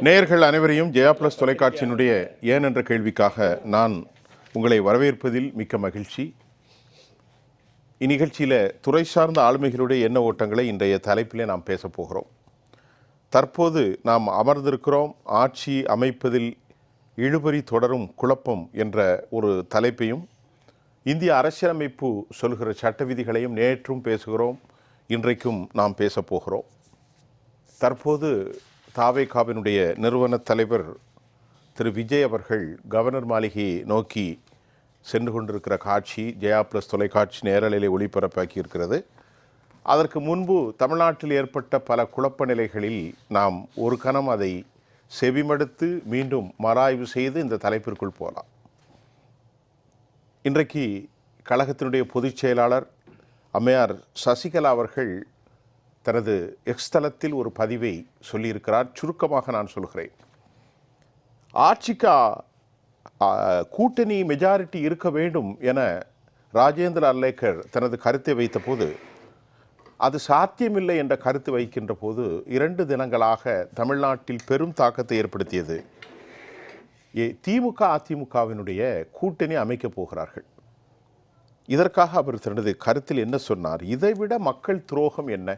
நேயர்கள் அனைவரையும் ஜெயா பிளஸ் தொலைக்காட்சியினுடைய ஏன் என்ற கேள்விக்காக நான் உங்களை வரவேற்பதில் மிக்க மகிழ்ச்சி. இந்நிகழ்ச்சியில் துறை சார்ந்த ஆளுமைகளுடைய எண்ண ஓட்டங்களை இன்றைய தலைப்பிலே நாம் பேசப் போகிறோம். தற்போது நாம் அமர்ந்திருக்கிறோம் ஆட்சி அமைப்பதில் இழுபறி தொடரும் குழப்பம் என்ற ஒரு தலைப்பையும், இந்திய அரசியலமைப்பு சொல்கிற சட்ட விதிகளையும் நேற்றும் பேசுகிறோம், இன்றைக்கும் நாம் பேசப்போகிறோம். தற்போது தாவேகாவினுடைய நிறுவன தலைவர் திரு விஜய் அவர்கள் கவர்னர் மாளிகையை நோக்கி சென்று கொண்டிருக்கிற காட்சி ஜெயா பிளஸ் தொலைக்காட்சி நேரலையிலே ஒளிபரப்பாக்கி இருக்கிறது. அதற்கு முன்பு தமிழ்நாட்டில் ஏற்பட்ட பல குழப்ப நிலைகளில் நாம் ஒரு கணம் அதை செவிமடுத்து மீண்டும் மறாய்வு செய்து இந்த தலைப்பிற்குள் போகலாம். இன்றைக்கு கழகத்தினுடைய பொதுச் செயலாளர் அம்மையார் சசிகலா அவர்கள் தனது எக்ஸ் தளத்தில் ஒரு பதிவை சொல்லியிருக்கிறார். சுருக்கமாக நான் சொல்கிறேன். ஆட்சிக்கு கூட்டணி மெஜாரிட்டி இருக்க வேண்டும் என ராஜேந்திர அர்லேக்கர் தனது கருத்தை வைத்த போது, அது சாத்தியமில்லை என்ற கருத்து வைக்கின்ற போது 2 தினங்களாக தமிழ்நாட்டில் பெரும் தாக்கத்தை ஏற்படுத்தியது. திமுக அதிமுகவினுடைய கூட்டணி அமைக்கப் போகிறார்கள். இதற்காக அவர் தனது கருத்தில் என்ன சொன்னார்? இதைவிட மக்கள் துரோகம் என்ன?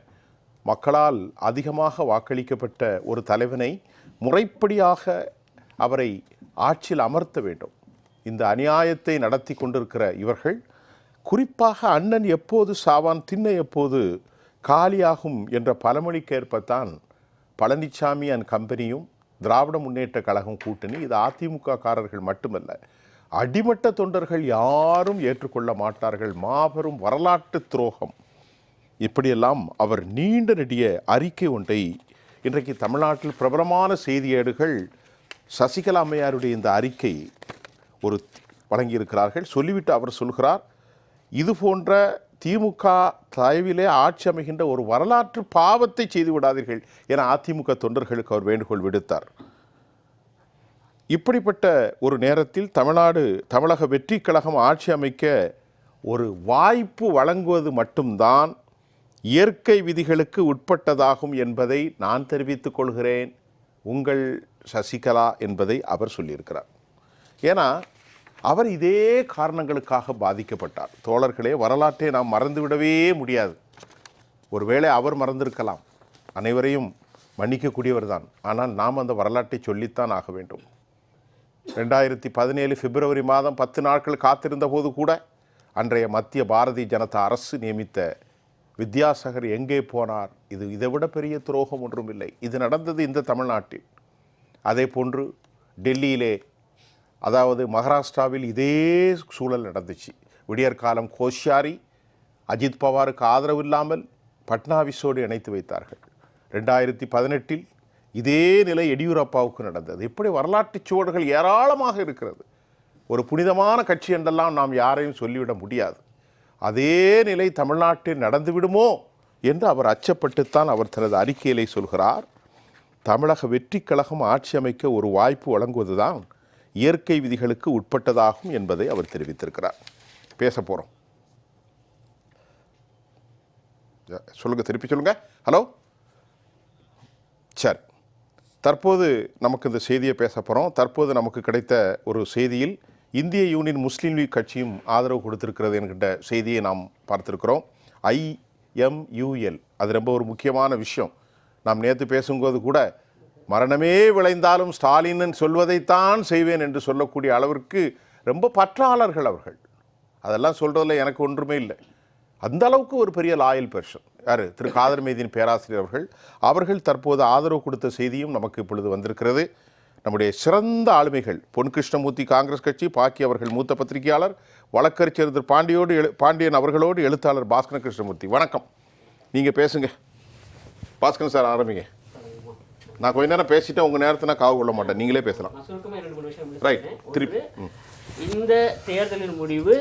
மக்களால் அதிகமாக வாக்களிக்கப்பட்ட ஒரு தலைவனை முறைப்படியாக அவரை ஆட்சியில் அமர்த்த வேண்டும். இந்த அநியாயத்தை நடத்தி கொண்டிருக்கிற இவர்கள், குறிப்பாக அண்ணன் எப்போது சாவான் திண்ணை எப்போது காலியாகும் என்ற பழமொழிக்கேற்பத்தான் பழனிசாமி அண்ட் கம்பெனியும் திராவிட முன்னேற்ற கழகம் கூட்டணி. இது அதிமுக காரர்கள் மட்டுமல்ல, அடிமட்ட தொண்டர்கள் யாரும் ஏற்றுக்கொள்ள மாட்டார்கள். மாபெரும் வரலாற்று துரோகம். இப்படியெல்லாம் அவர் நீண்ட நெடிய அறிக்கை ஒன்றை இன்றைக்கு தமிழ்நாட்டில் பிரபலமான செய்தியேடுகள் சசிகலா அம்மையாருடைய இந்த அறிக்கை ஒரு வழங்கியிருக்கிறார்கள். சொல்லிவிட்டு அவர் சொல்கிறார், இது போன்ற திமுக தயவிலே ஆட்சி அமைகின்ற ஒரு வரலாற்று பாவத்தை செய்து விடாதீர்கள் என அதிமுக தொண்டர்களுக்கு அவர் வேண்டுகோள் விடுத்தார். இப்படிப்பட்ட ஒரு நேரத்தில் தமிழக வெற்றி கழகம் ஆட்சி அமைக்க ஒரு வாய்ப்பு வழங்குவது மட்டும்தான் இயற்கை விதிகளுக்கு உட்பட்டதாகும் என்பதை நான் தெரிவித்துக் கொள்கிறேன், உங்கள் சசிகலா என்பதை அவர் சொல்லியிருக்கிறார். ஏன்னா அவர் இதே காரணங்களுக்காக பாதிக்கப்பட்டார். தோழர்களே, வரலாற்றை நாம் மறந்துவிடவே முடியாது. ஒருவேளை அவர் மறந்திருக்கலாம், அனைவரையும் மன்னிக்கக்கூடியவர் தான். ஆனால் நாம் அந்த வரலாற்றை சொல்லித்தான் ஆக வேண்டும். 2017 பிப்ரவரி மாதம் 10 நாட்கள் காத்திருந்த போது கூட அன்றைய மத்திய பாரதிய ஜனதா அரசு நியமித்த வித்யாசாகர் எங்கே போனார்? இதை விட பெரிய துரோகம் ஒன்றும் இல்லை. இது நடந்தது இந்த தமிழ்நாட்டில். அதே போன்று டெல்லியிலே, அதாவது மகாராஷ்டிராவில் இதே சூழல் நடந்துச்சு. விடியற்காலம் கோஷ்யாரி அஜித் பவாருக்கு ஆதரவு இல்லாமல் பட்னாவிஸோடு இணைத்து வைத்தார்கள். 2018 இதே நிலை எடியூரப்பாவுக்கு நடந்தது. இப்படி வரலாற்று சுவடுகள் ஏராளமாக இருக்கிறது. ஒரு புனிதமான கட்சி என்றெல்லாம் நாம் யாரையும் சொல்லிவிட முடியாது. அதே நிலை தமிழ்நாட்டில் நடந்துவிடுமோ என்று அவர் அச்சப்பட்டுத்தான் அவர் தனது அறிக்கையிலே சொல்கிறார். தமிழக வெற்றி கழகம் ஆட்சி அமைக்க ஒரு வாய்ப்பு வழங்குவதுதான் இயற்கை விதிகளுக்கு உட்பட்டதாகும் என்பதை அவர் தெரிவித்திருக்கிறார். பேச போகிறோம். சொல்லுங்க, திருப்பி சொல்லுங்க. ஹலோ, சரி. தற்போது நமக்கு இந்த செய்தியை பேச போகிறோம். தற்போது நமக்கு கிடைத்த ஒரு செய்தியில் இந்திய யூனியன் முஸ்லீம் லீக் கட்சியும் ஆதரவு கொடுத்திருக்கிறது என்கின்ற செய்தியை நாம் பார்த்திருக்கிறோம். IMUL, அது ரொம்ப ஒரு முக்கியமான விஷயம். நாம் நேற்று பேசும்போது கூட, மரணமே விளைந்தாலும் ஸ்டாலின் சொல்வதைத்தான் செய்வேன் என்று சொல்லக்கூடிய அளவிற்கு ரொம்ப பற்றாளர்கள் அவர்கள். அதெல்லாம் சொல்கிறதில் எனக்கு ஒன்றுமே இல்லை. அந்த அளவுக்கு ஒரு பெரிய லாயல் பெர்சன் யார்? திரு காதர் மைதீன் பேராசிரியர் அவர்கள் தற்போது ஆதரவு கொடுத்த செய்தியும் நமக்கு இப்பொழுது வந்திருக்கிறது. நம்முடைய சிறந்த ஆளுமைகள் பொன் கிருஷ்ணமூர்த்தி காங்கிரஸ் கட்சி, பாக்கி அவர்கள் மூத்த பத்திரிகையாளர், வழக்கறிஞர் திரு பாண்டியன் அவர்களோடு எழுத்தாளர் பாஸ்கரன் கிருஷ்ணமூர்த்தி. வணக்கம், நீங்கள் பேசுங்க. பாஸ்கரன் சார் ஆரம்பிங்க. நான் கொஞ்ச நேரம் பேசிட்டேன், உங்கள் நேரத்தை நான் காவு கொள்ள மாட்டேன், நீங்களே பேசலாம். ரைட், திருப்பி. இந்த தேர்தலின் முடிவு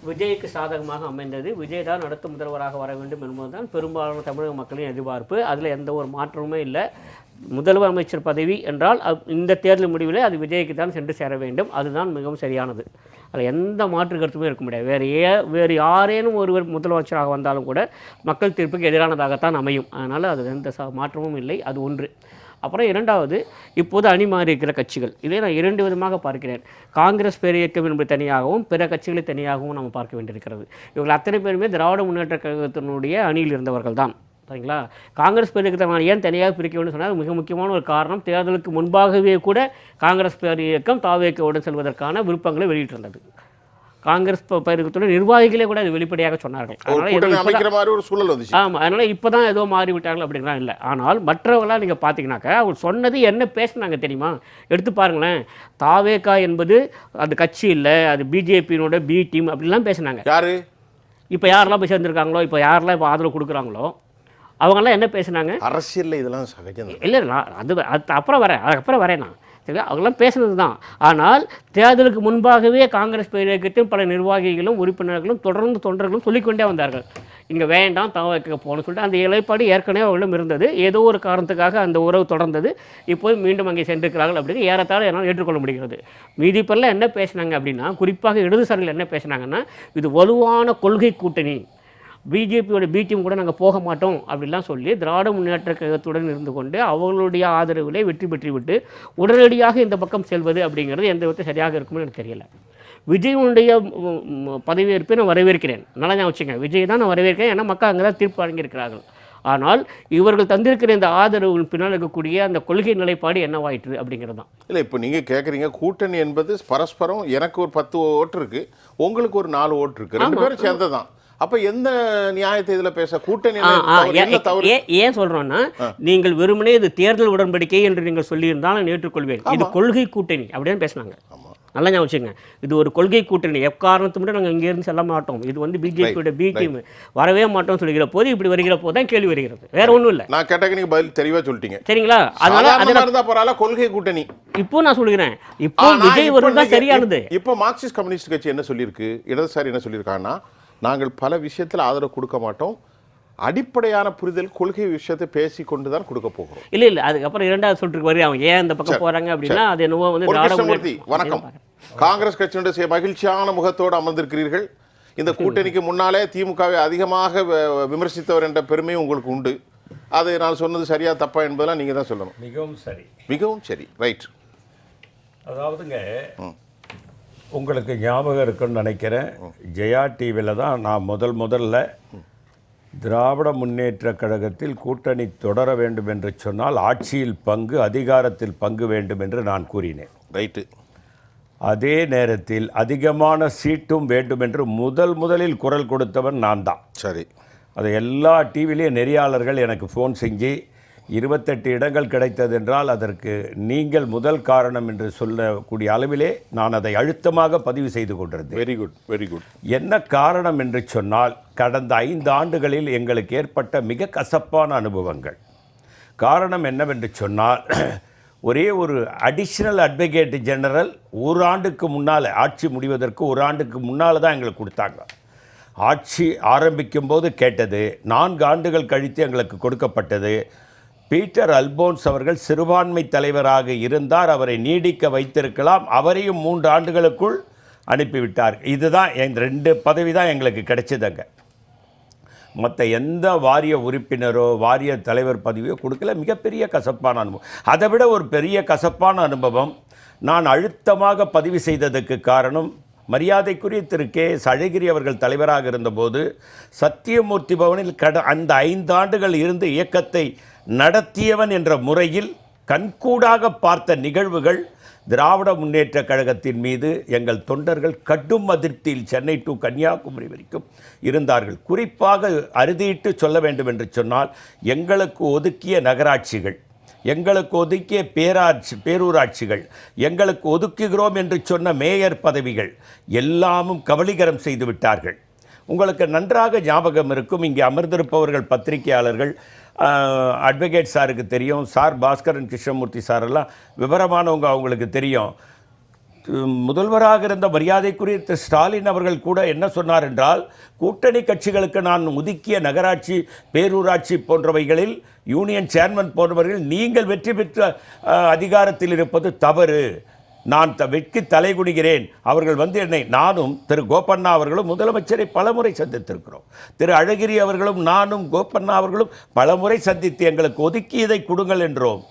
விஜய்க்கு சாதகமாக அமைந்தது. விஜய் தான் அடுத்த முதல்வராக வர வேண்டும் என்பதுதான் பெரும்பாலான தமிழக மக்களின் எதிர்பார்ப்பு. அதில் எந்த ஒரு மாற்றமுமே இல்லை. முதல்வர் அமைச்சர் பதவி என்றால் இந்த தேர்தல் முடிவில் அது விஜய்க்கு தான் சென்று சேர வேண்டும். அதுதான் மிகவும் சரியானது. அதில் எந்த மாற்று கருத்துமே இருக்க முடியாது. வேறு யாரேனும் ஒருவர் முதலமைச்சராக வந்தாலும் கூட மக்கள் தீர்ப்புக்கு எதிரானதாகத்தான் அமையும். அதனால் அது எந்த மாற்றமும் இல்லை. அது ஒன்று. அப்புறம் இரண்டாவது, இப்போது அணி மாறி இருக்கிற கட்சிகள், இதை நான் 2 விதமாக பார்க்கிறேன். காங்கிரஸ் பேரியக்கம் என்பது தனியாகவும் பிற கட்சிகளை தனியாகவும் நம்ம பார்க்க வேண்டியிருக்கிறது. இவர்கள் அத்தனை பேருமே திராவிட முன்னேற்ற கழகத்தினுடைய அணியில் இருந்தவர்கள் தான். சரிங்களா? காங்கிரஸ் பேரியக்கத்தை நான் ஏன் தனியாக பிரிக்க வேண்டும் சொன்னால் மிக முக்கியமான ஒரு காரணம், தேர்தலுக்கு முன்பாகவே கூட காங்கிரஸ் பேரியக்கம் தாவேக்காவுடன் செல்வதற்கான விருப்பங்களை வெளியிட்டிருந்தது. காங்கிரஸ் பேரியக்கத்துடைய நிர்வாகிகளே கூட அது வெளிப்படையாக சொன்னார்கள். அதனால் இப்போ தான் ஏதோ மாறிவிட்டார்கள் அப்படிங்கிறா இல்லை. ஆனால் மற்றவர்களாக நீங்கள் பார்த்தீங்கன்னாக்கா அவங்க சொன்னது என்ன பேசினாங்க தெரியுமா? எடுத்து பாருங்களேன். தாவேக்கா என்பது அது கட்சி இல்லை, அது பிஜேபியினோட பி டீம் அப்படிலாம் பேசினாங்க. யாரு இப்போ யாரெல்லாம் போய் சேர்ந்துருக்காங்களோ, இப்போ யாரெல்லாம் இப்போ ஆதரவு கொடுக்குறாங்களோ அவங்கெல்லாம் என்ன பேசுனாங்க? அரசியலில் இதெல்லாம் சகஜம் இல்லை. அது அதுக்கப்புறம் வரேன் நான். சரிங்களா? அவங்களாம் பேசுனது தான். ஆனால் தேர்தலுக்கு முன்பாகவே காங்கிரஸ் பேரியக்கத்தின் பல நிர்வாகிகளும் உறுப்பினர்களும் தொடர்ந்து தொண்டர்களும் சொல்லிக்கொண்டே வந்தார்கள், இங்கே வேண்டாம் தாவேக்கா போகணும்னு சொல்லிட்டு. அந்த இலைப்பாடு ஏற்கனவே அவர்களும் இருந்தது. ஏதோ ஒரு காரணத்துக்காக அந்த உறவு தொடர்ந்தது. இப்போது மீண்டும் அங்கே சென்றிருக்கிறார்கள் அப்படின்னு ஏறத்தாழ என்னால் ஏற்றுக்கொள்ள முடிகிறது. மீதி பேரில் என்ன பேசினாங்க அப்படின்னா, குறிப்பாக இடதுசாரிகள் என்ன பேசினாங்கன்னா, இது வலுவான கொள்கை கூட்டணி, பிஜேபியோட பி டீம் கூட நாங்கள் போக மாட்டோம் அப்படிலாம் சொல்லி திராவிட முன்னேற்ற கழகத்துடன் இருந்து கொண்டு அவர்களுடைய ஆதரவிலே வெற்றி பெற்றுவிட்டு உடனடியாக இந்த பக்கம் செல்வது அப்படிங்கிறது எந்த விதத்தை சரியாக இருக்கும்னு எனக்கு தெரியல. விஜயனுடைய பதவியேற்பை நான் வரவேற்கிறேன். நல்லா நான் வச்சுங்க, விஜய் தான் நான் வரவேற்கிறேன். ஏன்னா மக்கள் அங்கே தான் தீர்ப்பு வழங்கியிருக்கிறார்கள். ஆனால் இவர்கள் தந்திருக்கிற இந்த ஆதரவு பின்னால் இருக்கக்கூடிய அந்த கொள்கை நிலைப்பாடு என்னவாயிற்று அப்படிங்கிறது தான். இல்லை, இப்போ நீங்கள் கேட்குறீங்க கூட்டணி என்பது பரஸ்பரம் எனக்கு ஒரு 10 ஓட்டு இருக்குது, உங்களுக்கு ஒரு 4 ஓட்டு இருக்குது, 2 பேரும் சேர்ந்ததான். அப்ப எந்த நியாயத்தை இதுல பேச கூட்டணி ஏன் சொல்றோம்னா, நீங்கள் வெறுமனே இது தேர்தல் உடன்படிக்கை என்று நீங்கள் சொல்லியிருந்தால் நான் ஏற்றுக்கொள்வேன். இது கொள்கை கூட்டணி அப்படின்னு பேசினாங்க. நல்லா ஞாபகம் வச்சுங்க, இது ஒரு கொள்கை கூட்டணி, எக்காரணத்து மட்டும் நாங்கள் இங்கேருந்து செல்ல மாட்டோம், இது வந்து பிஜேபியோட பி டீம், வரவே மாட்டோம் சொல்லிக்கிற போது இப்படி வருகிற போது தான் கேள்வி வருகிறது, வேற ஒன்றும் இல்லை. நான் கேட்டக்கு நீங்கள் பதில் தெளிவாக சொல்லிட்டீங்க. சரிங்களா? அதனால பரவாயில்ல, கொள்கை கூட்டணி. இப்போ நான் சொல்லுகிறேன், இப்போ விஜய் வருவது தான் சரியானது. இப்போ மார்க்சிஸ்ட் கம்யூனிஸ்ட் கட்சி என்ன சொல்லியிருக்கு, இடதுசாரி என்ன சொல்லியிருக்காங்கன்னா, நாங்கள் பல விஷயத்தில் ஆதரவு கொடுக்க மாட்டோம், அடிப்படையான புரிதல் கொள்கை விஷயத்தை பேசி கொண்டு தான் கொடுக்க போகிறோம். இல்லை இல்லை, அதுக்கப்புறம் இரண்டாவது சொல்லிட்டு வருது அவங்க ஏன் இந்த பக்கம் போறாங்க அப்படின்னா, அது என்னவோ வந்து. வணக்கம், காங்கிரஸ் கட்சியினுடைய மகிழ்ச்சியான முகத்தோடு அமர்ந்திருக்கிறீர்கள். இந்த கூட்டணிக்கு முன்னாலே திமுகவை அதிகமாக விமர்சித்தவர் என்ற பெருமை உங்களுக்கு உண்டு. அது நான் சொன்னது சரியா தப்பா என்பதெல்லாம் நீங்க தான் சொல்லணும். மிகவும் சரி, மிகவும் சரி, ரைட். அதாவதுங்க, உங்களுக்கு ஞாபகம் இருக்குன்னு நினைக்கிறேன், ஜெயா டிவியில் தான் நான் முதல்ல திராவிட முன்னேற்ற கழகத்தில் கூட்டணி தொடர வேண்டும் என்று சொன்னால் ஆட்சியில் பங்கு, அதிகாரத்தில் பங்கு வேண்டும் என்று நான் கூறினேன். ரைட்டு. அதே நேரத்தில் அதிகமான சீட்டும் வேண்டும் என்று முதலில் குரல் கொடுத்தவன் நான் தான். சரி. அதை எல்லா டிவிலையும் நெறியாளர்கள் எனக்கு ஃபோன் செஞ்சு 28 இடங்கள் கிடைத்தது என்றால் அதற்கு நீங்கள் முதல் காரணம் என்று சொல்லக்கூடிய அளவிலே நான் அதை அழுத்தமாக பதிவு செய்து கொண்டிருந்தேன். Very good, very good. என்ன காரணம் என்று சொன்னால், கடந்த 5 ஆண்டுகளில் எங்களுக்கு ஏற்பட்ட மிக கசப்பான அனுபவங்கள். காரணம் என்னவென்று சொன்னால், ஒரே ஒரு அடிஷ்னல் அட்வொகேட் ஜெனரல் ஒரு ஆண்டுக்கு முன்னால், ஆட்சி முடிவதற்கு ஒரு ஆண்டுக்கு முன்னால் தான் எங்களுக்கு கொடுத்தாங்க. ஆட்சி ஆரம்பிக்கும் போது கேட்டது, 4 ஆண்டுகள் கழித்து எங்களுக்கு கொடுக்கப்பட்டது. பீட்டர் அல்போன்ஸ் அவர்கள் சிறுபான்மை தலைவராக இருந்தார், அவரை நீடிக்க வைத்திருக்கலாம், அவரையும் 3 ஆண்டுகளுக்குள் அனுப்பிவிட்டார். இதுதான் 2 பதவி தான் எங்களுக்கு கிடைச்சதுங்க. மற்ற எந்த வாரிய உறுப்பினரோ வாரிய தலைவர் பதவியோ கொடுக்கல. மிகப்பெரிய கசப்பான அனுபவம். அதை விட ஒரு பெரிய கசப்பான அனுபவம் நான் அழுத்தமாக பதிவு செய்ததுக்கு காரணம், மரியாதைக்குரிய திரு கே.எஸ். அழகிரி அவர்கள் தலைவராக இருந்தபோது சத்தியமூர்த்தி பவனில் அந்த 5 ஆண்டுகள் இருந்து இயக்கத்தை நடத்தியவன் என்ற முறையில் கண்கூடாக பார்த்த நிகழ்வுகள். திராவிட முன்னேற்ற கழகத்தின் மீது எங்கள் தொண்டர்கள் கடும் அதிருப்தியில் சென்னை டு கன்னியாகுமரி வரைக்கும் இருந்தார்கள். குறிப்பாக அறுதியிட்டு சொல்ல வேண்டும் என்று சொன்னால், எங்களுக்கு ஒதுக்கிய நகராட்சிகள், எங்களுக்கு ஒதுக்கிய பேரூராட்சிகள், எங்களுக்கு ஒதுக்குகிறோம் என்று சொன்ன மேயர் பதவிகள் எல்லாமும் கபலீகரம் செய்து விட்டார்கள். உங்களுக்கு நன்றாக ஞாபகம் இருக்கும், இங்கே அமர்ந்திருப்பவர்கள் பத்திரிகையாளர்கள், அட்வொகேட் சாருக்கு தெரியும், சார் பாஸ்கரன் கிருஷ்ணமூர்த்தி சாரெல்லாம் விவரமானவங்க, அவங்களுக்கு தெரியும். முதல்வராக இருந்த மரியாதைக்குரிய திரு ஸ்டாலின் அவர்கள் கூட என்ன சொன்னார் என்றால், கூட்டணி கட்சிகளுக்கு நான் ஒதுக்கிய நகராட்சி பேரூராட்சி போன்றவைகளில் யூனியன் சேர்மன் போன்றவர்கள் நீங்கள் வெற்றி பெற்ற அதிகாரத்தில் இருப்பது தவறு, நான் வெட்கி தலைகுனிகிறேன். அவர்கள் என்னை, நானும் திரு கோப்பண்ணா அவர்களும் முதலமைச்சரை பலமுறை சந்தித்திருக்கிறோம். திரு அழகிரி அவர்களும் நானும் கோப்பண்ணா அவர்களும் பலமுறை சந்தித்து எங்களுக்கு ஒதுக்கியதை கொடுங்கள் என்றோம்.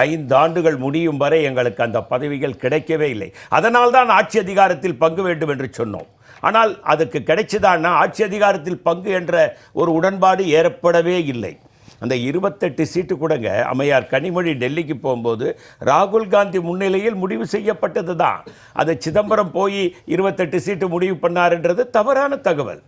5 ஆண்டுகள் முடியும் வரை எங்களுக்கு அந்த பதவிகள் கிடைக்கவே இல்லை. அதனால் தான் ஆட்சி அதிகாரத்தில் பங்கு வேண்டும் என்று சொன்னோம். ஆனால் அதுக்கு கிடைச்சதான்னா ஆட்சி அதிகாரத்தில் பங்கு என்ற ஒரு உடன்பாடு ஏற்படவே இல்லை. அந்த 28 சீட்டு கூடங்க அம்மையார் கனிமொழி டெல்லிக்கு போகும்போது ராகுல் காந்தி முன்னிலையில் முடிவு செய்யப்பட்டது தான். அதை சிதம்பரம் போய் 28 சீட்டு முடிவு பண்ணார்ன்றது தவறான தகவல்.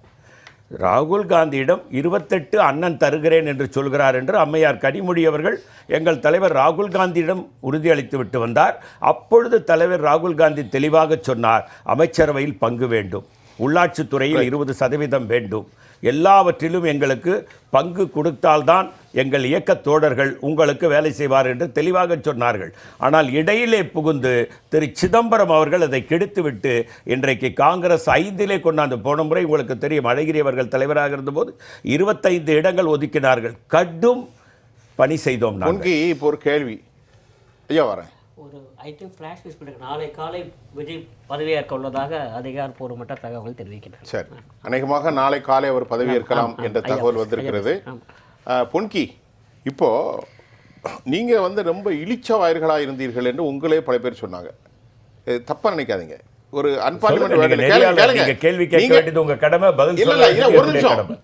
ராகுல் காந்தியிடம் 28 அண்ணன் தருகிறேன் என்று சொல்கிறார் என்று அம்மையார் கனிமொழி அவர்கள் எங்கள் தலைவர் ராகுல் காந்தியிடம் உறுதியளித்து விட்டு வந்தார். அப்பொழுது தலைவர் ராகுல் காந்தி தெளிவாக சொன்னார், அமைச்சரவையில் பங்கு வேண்டும், உள்ளாட்சித்துறையில் 20% வேண்டும், எல்லாவற்றிலும் எங்களுக்கு பங்கு கொடுத்தால்தான் எங்கள் இயக்க தோழர்கள் உங்களுக்கு வேலை செய்வார் என்று தெளிவாக சொன்னார்கள். ஆனால் இடையிலே புகுந்து திரு சிதம்பரம் அவர்கள் அதை கெடுத்துவிட்டு இன்றைக்கு காங்கிரஸ் 5 கொண்டாந்து, போன முறை உங்களுக்கு தெரியும் அழகிரி அவர்கள் தலைவராக இருந்தபோது 25 இடங்கள் ஒதுக்கினார்கள். கடும் பணி செய்தோம். இப்போ ஒரு கேள்வி ஐயா வரேன். ஒரு ஃப்ளாஷ் நியூஸ் பண்ணுங்க, நாளை காலை விஜய் பதவியேற்க உள்ளதாக அதிகாரப்பூர்வமற்ற தகவல் தெரிவிக்கிறார். சரி, அநேகமாக நாளை காலை அவர் பதவியேற்கலாம் என்ற தகவல் வந்திருக்கிறது. பொன்கி, இப்போ நீங்க ரொம்ப இழிச்ச வாயர்களாக இருந்தீர்கள் என்று உங்களே பல பேர் சொன்னாங்க. தப்பா நினைக்காதீங்க. ஒரு அன்பார்லிமெண்ட் கேள்வி கேட்க வேண்டியது உங்க கடமை, பதில் இல்ல.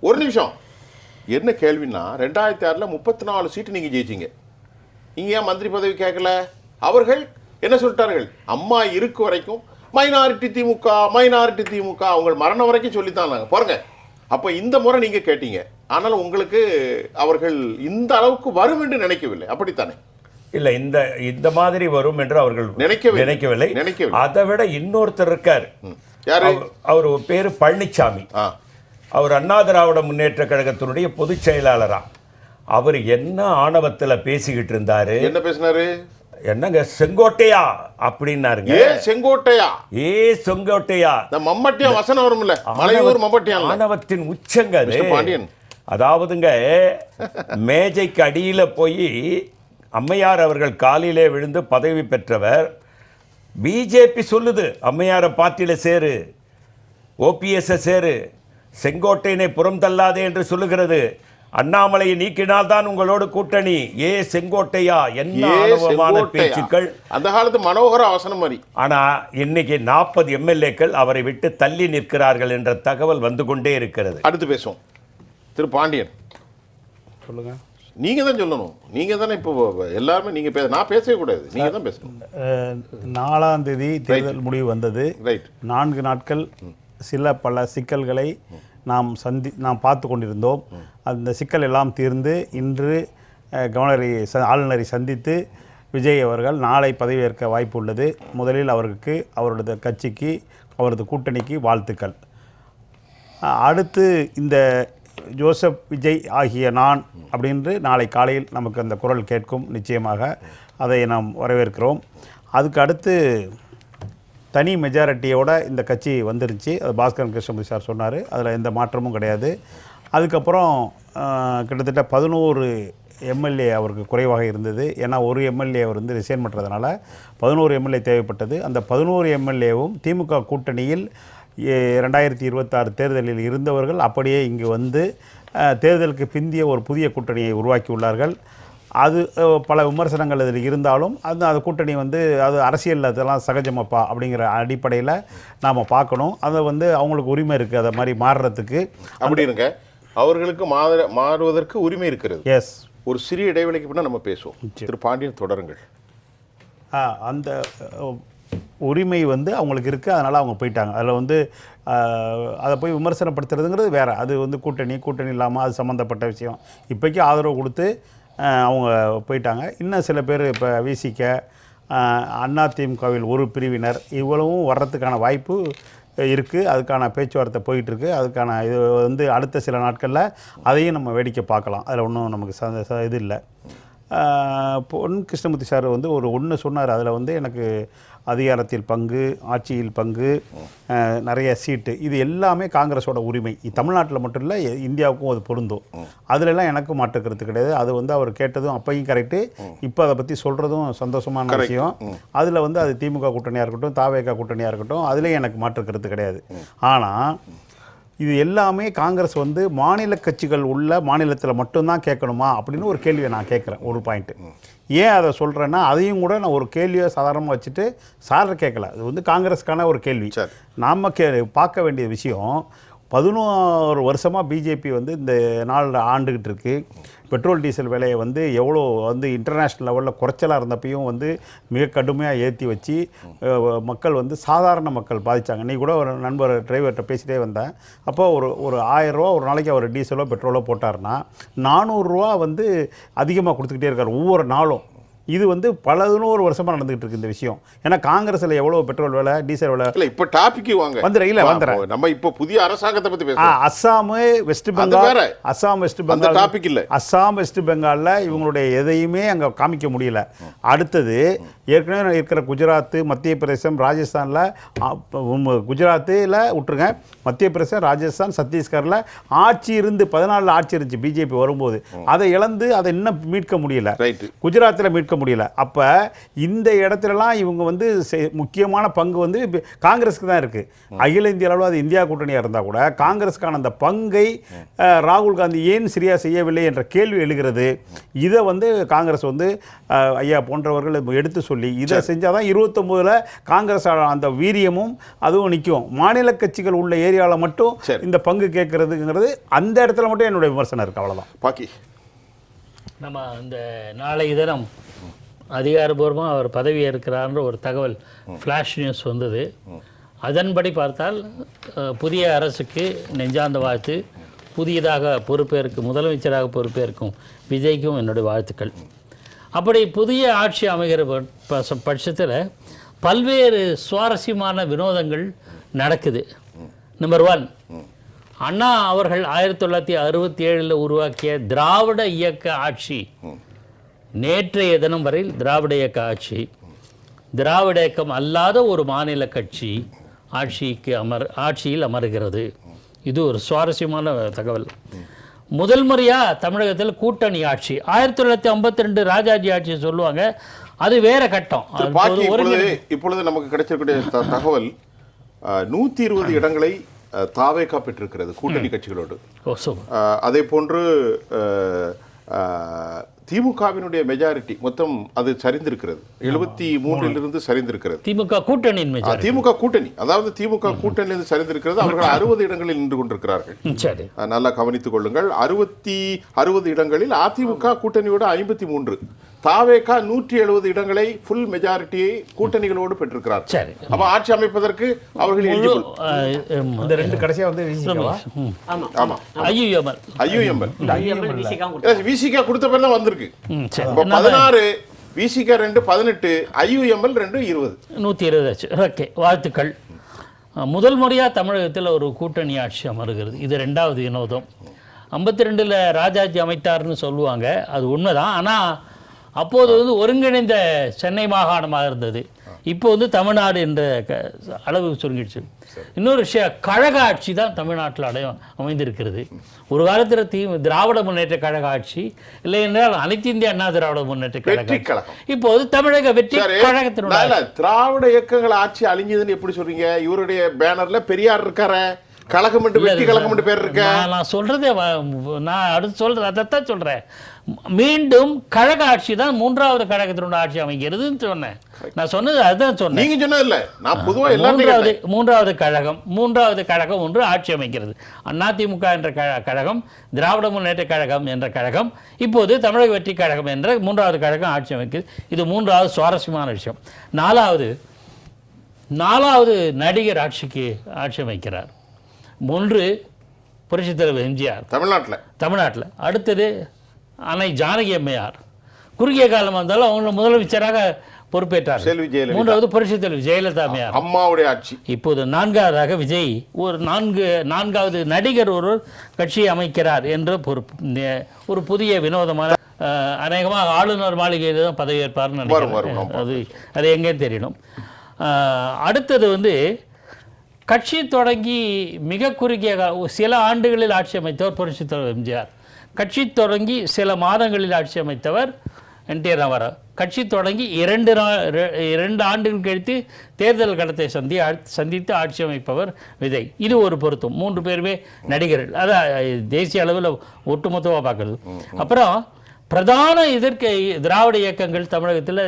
ஒரு நிமிஷம். என்ன கேள்வின்னா 2006 34 சீட்டு நீங்க ஜெயிச்சீங்க. நீங்க ஏன் மந்திரி பதவி கேட்கல? அவர்கள் என்ன சொல்லிட்டார்கள்? அம்மா இருக்கு வரைக்கும் மைனாரிட்டி திமுக அவங்க மரணம் வரைக்கும் சொல்லித்தான் பாருங்க. அப்ப இந்த முறை நீங்க கேட்டீங்க, ஆனால் உங்களுக்கு அவர்கள் இந்த அளவுக்கு வரும் என்று நினைக்கவில்லை, அப்படித்தானே? இல்ல, இந்த மாதிரி வரும் என்று அவர்கள் நினைக்கவில்லை. அதை விட இன்னொருத்தர் இருக்கார். அவர் பேரு பழனிசாமி. அவர் அண்ணா திராவிட முன்னேற்ற கழகத்தினுடைய பொதுச் செயலாளரா. அவர் என்ன ஆணவத்தில் பேசிக்கிட்டு இருந்தாரு? என்ன பேசினாரு? என்னங்க செங்கோட்டையா அப்படின்னாருங்க. செங்கோட்டையா மம்மட்டியா வசனம் வரும்ல, மலையூர் மம்மட்டியா, ஆணவத்தின் உச்சங்க அது. அதாவதுங்க மேஜைக்கு அடியில போய் அம்மையார் அவர்கள் காலிலே விழுந்து பதவி பெற்றவர். பிஜேபி சொல்லுது அம்மையாரை பார்ட்டியில சேரு, ஓபிஎஸ் சேரு, செங்கோட்டையனை புறம் தள்ளாதே என்று சொல்லுகிறது. அண்ணாமலையை நீக்கினால் தான் உங்களோடு கூட்டணி. செங்கோட்டையா, என்ன ஆணவமான பேச்சுக்கள். அந்த காலத்து மனோகர அவசரம் மாதிரி. ஆனா இன்னைக்கு 40 எம்எல்ஏக்கள் அவரை விட்டு தள்ளி நிற்கிறார்கள் என்ற தகவல் வந்து கொண்டே இருக்கிறது. அடுத்து பேசுவோம். திரு பாண்டியன் சொல்லுங்க. நீங்க தான் சொல்லணும். நீங்க தானே இப்போ எல்லாருமே நீங்க நான் பேசவே கூடாது, நீங்க தான் பேசணும். 4ஆம் தேதி தேர்தல் முடிவு வந்தது. 4 நாட்கள் பல சிக்கல்களை நாம் பார்த்து கொண்டிருந்தோம். அந்த சிக்கல் எல்லாம் தீர்ந்து இன்று ஆளுநரை சந்தித்து விஜய் அவர்கள் நாளை பதவியேற்க வாய்ப்பு உள்ளது. முதலில் அவருக்கு, அவரது கட்சிக்கு, அவரது கூட்டணிக்கு வாழ்த்துக்கள். அடுத்து இந்த ஜோசப் விஜய் ஆகிய நான் அப்படின்று நாளை காலையில் நமக்கு அந்த குரல் கேட்கும். நிச்சயமாக அதை நாம் வரவேற்கிறோம். அதுக்கு அடுத்து தனி மெஜாரிட்டியோட இந்த கட்சி வந்துருச்சு. அது பாஸ்கரன் கிருஷ்ணமூர்த்தி சார் சொன்னார், அதில் எந்த மாற்றமும் கிடையாது. அதுக்கப்புறம் கிட்டத்தட்ட 11 எம்எல்ஏ அவருக்கு குறைவாக இருந்தது. ஏன்னா ஒரு எம்எல்ஏ அவர் ரிசைன் பண்ணுறதுனால 11 எம்எல்ஏ தேவைப்பட்டது. அந்த 11 எம்எல்ஏவும் திமுக கூட்டணியில் 2026 தேர்தலில் இருந்தவர்கள் அப்படியே இங்கு வந்து தேர்தலுக்கு பிந்திய ஒரு புதிய கூட்டணியை உருவாக்கியுள்ளார்கள். அது பல விமர்சனங்கள் அதில் இருந்தாலும் அந்த கூட்டணி அது அரசியல் அதெல்லாம் சகஜமாப்பா அப்படிங்கிற அடிப்படையில் நாம் பார்க்கணும். அதை அவங்களுக்கு உரிமை இருக்குது, அதை மாதிரி மாறுறதுக்கு. அப்படி இருங்க, அவர்களுக்கு மாறுவதற்கு உரிமை இருக்கிறது. எஸ், ஒரு சிறிய இடைவெளிக்கு பின்னால் நம்ம பேசுவோம். திரு பாண்டியன் தொடருங்கள். அந்த உரிமை அவங்களுக்கு இருக்குது, அதனால் அவங்க போயிட்டாங்க. அதில் அதை போய் விமர்சனப்படுத்துறதுங்கிறது வேறு. அது கூட்டணி இல்லாமல் அது சம்மந்தப்பட்ட விஷயம். இப்போக்கி ஆதரவு கொடுத்து அவங்க போயிட்டாங்க. இன்னும் சில பேர் இப்போ விசிக, அதிமுகவில் ஒரு பிரிவினர் இவ்வளவும் வர்றதுக்கான வாய்ப்பு இருக்குது. அதுக்கான பேச்சுவார்த்தை போயிட்டுருக்கு. அதுக்கான இது அடுத்த சில நாட்களில் அதையும் நம்ம வேடிக்கை பார்க்கலாம். அதில் ஒன்றும் நமக்கு இது இல்லை. பொன் கிருஷ்ணமூர்த்தி சார் ஒன்று சொன்னார். அதில் எனக்கு அதிகாரத்தில் பங்கு, ஆட்சியில் பங்கு, நிறைய சீட்டு, இது எல்லாமே காங்கிரஸோட உரிமை. தமிழ்நாட்டில் மட்டும் இல்லை, இந்தியாவுக்கும் அது பொருந்தும். அதிலெல்லாம் எனக்கும் மாற்றுக்கிறது கிடையாது. அது அவர் கேட்டதும் அப்பையும் கரெக்டு, இப்போ அதை பற்றி சொல்கிறதும் சந்தோஷமான விஷயம். அதில் அது திமுக கூட்டணியாக இருக்கட்டும், தாவேகா கூட்டணியாக இருக்கட்டும், அதுலேயும் எனக்கு மாற்றுக்கிறது கிடையாது. ஆனால் இது எல்லாமே காங்கிரஸ் மாநில கட்சிகள் உள்ள மாநிலத்தில் மட்டும்தான் கேட்கணுமா அப்படின்னு ஒரு கேள்வியை நான் கேட்குறேன். ஒரு பாயிண்ட்டு, ஏன் அதை சொல்கிறேன்னா அதையும் கூட நான் ஒரு கேள்வியை சாதாரணமாக வச்சுட்டு சாரை கேட்கல. அது வந்து காங்கிரஸ்க்கான ஒரு கேள்வி. நாம் பார்க்க வேண்டிய விஷயம், 11 வருஷமாக பிஜேபி வந்து இந்த நாள் ஆண்டுகிட்டு இருக்கு. பெட்ரோல் டீசல் விலையை வந்து எவ்வளோ வந்து இன்டர்நேஷ்னல் லெவலில் குறைச்சலாக இருந்தப்பையும் வந்து மிக கடுமையாக ஏற்றி வச்சு மக்கள் வந்து சாதாரண மக்கள் பாதித்தாங்க. நீ கூட ஒரு நண்பர் டிரைவர்கிட்ட பேசிகிட்டே வந்தேன். அப்போ ஒரு 1000 ரூபா ஒரு நாளைக்கு அவர் டீசலோ பெட்ரோலோ போட்டார்னா 400 ரூபா வந்து அதிகமாக கொடுத்துக்கிட்டே இருக்கார் ஒவ்வொரு நாளும். இது வந்து பல 11 வருஷமாக நடந்துகிட்டு இருக்கு இந்த விஷயம். ஏன்னா காங்கிரஸில் எவ்வளோ பெட்ரோல் விலை டீசல் விலை இல்லை. இப்போ டாபிக் வாங்க வந்துடுறேன். நம்ம இப்போ புதிய அரசாங்கத்தை பற்றி பேசுகிறோம். Assam west Bengal, Assam west Bengal topic இல்லை. அஸ்ஸாம் வெஸ்ட் பெங்காலில் இவங்களுடைய எதையுமே அங்கே காமிக்க முடியல. அடுத்தது ஏற்கனவே இருக்கிற குஜராத், மத்திய பிரதேசம், ராஜஸ்தானில், குஜராத்தில் விட்டுருங்க, மத்திய பிரதேசம், ராஜஸ்தான், சத்தீஸ்கரில் ஆட்சி இருந்து 14 ஆட்சி இருந்துச்சு பிஜேபி வரும்போது. அதை இழந்து அதை இன்னும் மீட்க முடியல. குஜராத்தில் மீட்க முடியல. அப்போ இந்த இடத்துலலாம் இவங்க வந்து முக்கியமான பங்கு வந்து காங்கிரஸுக்கு தான் இருக்குது. அகில இந்திய அளவில் அது இந்தியா கூட்டணியாக இருந்தால் கூட காங்கிரஸுக்கான அந்த பங்கை ராகுல் காந்தி ஏன் சரியாக செய்யவில்லை என்ற கேள்வி எழுகிறது. இதை வந்து காங்கிரஸ் வந்து ஐயா போன்றவர்கள் எடுத்து சொல்லி இதை செஞ்சால் தான் 29ல் காங்கிரஸ் அந்த வீரியமும் அதுவும் நிற்கும். மாநில கட்சிகள் உள்ள ஏரியாவில் மட்டும் இந்த பங்கு கேட்கறதுங்கிறது அந்த இடத்துல மட்டும் என்னுடைய விமர்சனம் இருக்குது. அவ்வளோதான். பாக்கி நம்ம இந்த நாளைய தினம் அதிகாரபூர்வமாக அவர் பதவி ஏற்கிறார்ன்ற ஒரு தகவல் ஃப்ளாஷ் நியூஸ் வந்தது. அதன்படி பார்த்தால் புதிய அரசுக்கு நெஞ்சார்ந்த வாழ்த்து. புதியதாக பொறுப்பேற்கும் முதலமைச்சராக பொறுப்பேற்கும் விஜய்க்கும் என்னுடைய வாழ்த்துக்கள். அப்படி புதிய ஆட்சி அமைகிற பட்சத்தில் பல்வேறு சுவாரஸ்யமான வினோதங்கள் நடக்குது. நம்பர் 1, அண்ணா அவர்கள் 1967 உருவாக்கிய திராவிட இயக்க ஆட்சி, நேற்றைய தினம் வரையில் திராவிட இயக்க ஆட்சி, திராவிட இயக்கம் அல்லாத ஒரு மாநில கட்சி ஆட்சியில் அமர்கிறது. இது ஒரு சுவாரஸ்யமான தகவல். முதல் முறையாக தமிழகத்தில் கூட்டணி ஆட்சி. 1952 ராஜாஜி ஆட்சி சொல்லுவாங்க, அது வேற கட்டம். இப்பொழுது நமக்கு கிடைச்சிருக்கூடிய தகவல் 120 இடங்களை தாவேகா பெற்றிருக்கிறது கூட்டணி கட்சிகளோடு. அதே போன்று திமுகவினுடைய மெஜாரிட்டி மொத்தம் அது சரிந்திருக்கிறது. 73 சரிந்திருக்கிறது. திமுக கூட்டணியின் திமுக கூட்டணி, அதாவது திமுக கூட்டணியிலிருந்து சரிந்திருக்கிறது. அவர்கள் 60 இடங்களில் நின்று கொண்டிருக்கிறார்கள். நல்லா கவனித்துக் கொள்ளுங்கள். 60 இடங்களில் அதிமுக கூட்டணியோடு 53, தாவேகா 170 இடங்களை ஃபுல் மெஜாரிட்டியை கூட்டணிகளோடு பெற்றிருக்கிறார். அப்ப ஆட்சி அமைப்பதற்கு அவர்கள் இந்த ரெண்டு கடைசியா வந்து விசிகா கொடுத்த பேர் தான் வந்திருக்கு. 16 விசிகா 2, 18 ஐயுஎம்எல் 2, 20 120 ஆச்சு. ஓகே, வாழ்த்துக்கள். முதல் முறையாக தமிழகத்தில் ஒரு கூட்டணி ஆட்சி அமர்கிறது. இது 2வது வினோதம். 52ல் ராஜாஜி அமைத்தார்னு சொல்லுவாங்க, அது உண்மைதான். ஆனால் அப்போது வந்து ஒருங்கிணைந்த சென்னை மாகாணமாக இருந்தது. இப்போ வந்து தமிழ்நாடு என்ற அளவு சுருங்கிடுச்சு. இன்னொரு விஷயம், கழக ஆட்சி தான் தமிழ்நாட்டில் அமைந்திருக்கிறது. ஒரு காலத்தில் திராவிட முன்னேற்ற கழக ஆட்சி, இல்லை என்றால் அனைத்து இந்திய அண்ணா திராவிட முன்னேற்ற கழகம். இப்போது தமிழக வெற்றி கழகத்தினுடைய திராவிட இயக்கங்கள் ஆட்சி அழிஞ்சதுன்னு எப்படி சொல்றீங்க? இவருடைய பேனர்ல பெரியார் இருக்காரு, கழகம் வெற்றி கழகம் பேர் இருக்க. நான் சொல்றதே, நான் அடுத்து சொல்றது அதைத்தான் சொல்றேன். மீண்டும் கழக ஆட்சி தான் 3வது கழகத்தினுடைய ஆட்சி அமைக்கிறதுன்னு சொன்னேன். நான் சொன்னது அதுதான் சொன்னேன். நீங்க சொன்னது இல்ல, நான் பொதுவா மூன்றாவது கழகம் ஒன்று ஆட்சி அமைக்கிறது. அதிமுக என்ற கழகம், திராவிட முன்னேற்ற கழகம் என்ற கழகம், இப்போது தமிழக வெற்றி கழகம் என்ற 3வது கழகம் ஆட்சி அமைக்கிறது. இது 3வது சுவாரஸ்யமான விஷயம். 4வது நடிகர் ஆட்சி அமைக்கிறார். 1 புரட்சித் தலைவர் எம்ஜிஆர் தமிழ்நாட்டில். அடுத்தது அன்னை ஜானகி அம்மையார். குறுகிய காலம் வந்தாலும் அவங்க முதலமைச்சராக பொறுப்பேற்றார். 3வது புரட்சித் தலைவர் ஜெயலலிதா அம்மையார் அம்மாவுடைய ஆட்சி. இப்போது 4வதாக விஜய் ஒரு 4வது நடிகர் ஒரு கட்சியை அமைக்கிறார் என்ற ஒரு புதிய வினோதமான, அநேகமாக ஆளுநர் மாளிகையில் தான் பதவியேற்பார்னு நினைக்கிறேன். அது எங்கே தெரியணும். அடுத்தது வந்து கட்சி தொடங்கி மிக குறுகிய சில ஆண்டுகளில் ஆட்சி அமைத்தவர் புரட்சித் தலைவர் எம்ஜிஆர். கட்சி தொடங்கி சில மாதங்களில் ஆட்சி அமைத்தவர் என்டி ராமராவ். கட்சி தொடங்கி 2 ஆண்டுகள் கழித்து தேர்தல் களத்தை சந்தித்து ஆட்சி அமைப்பவர் விஜய். இது ஒரு பொருத்தம். 3 பேருமே நடிகர்கள். அதான் தேசிய அளவில் ஒட்டுமொத்தமாக பார்க்குறது. அப்புறம் பிரதான திராவிட இயக்கங்கள் தமிழகத்தில்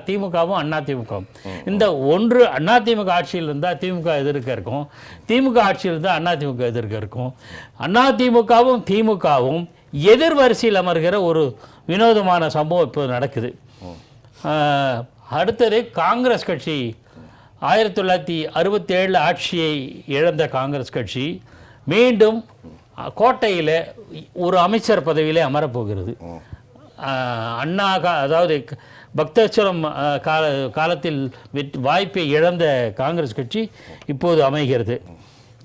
திமுகவும் அதிமுகவும். இந்த ஒன்று அதிமுக ஆட்சியில் இருந்தால் திமுக எதிர்க்க இருக்கும், திமுக ஆட்சியில் இருந்தால் அதிமுக எதிர்க்க இருக்கும். அதிமுகவும் திமுகவும் எதிர்வரிசையில் அமர்கிற ஒரு வினோதமான சம்பவம் இப்போ நடக்குது. அடுத்தது காங்கிரஸ் கட்சி 1967 ஆட்சியை இழந்த காங்கிரஸ் கட்சி மீண்டும் கோட்டையில் ஒரு அமைச்சர் பதவியிலே அமரப்போகிறது. அதாவது பக்தேஸ்வரம் காலத்தில் வாய்ப்பை இழந்த காங்கிரஸ் கட்சி இப்போது அமைகிறது.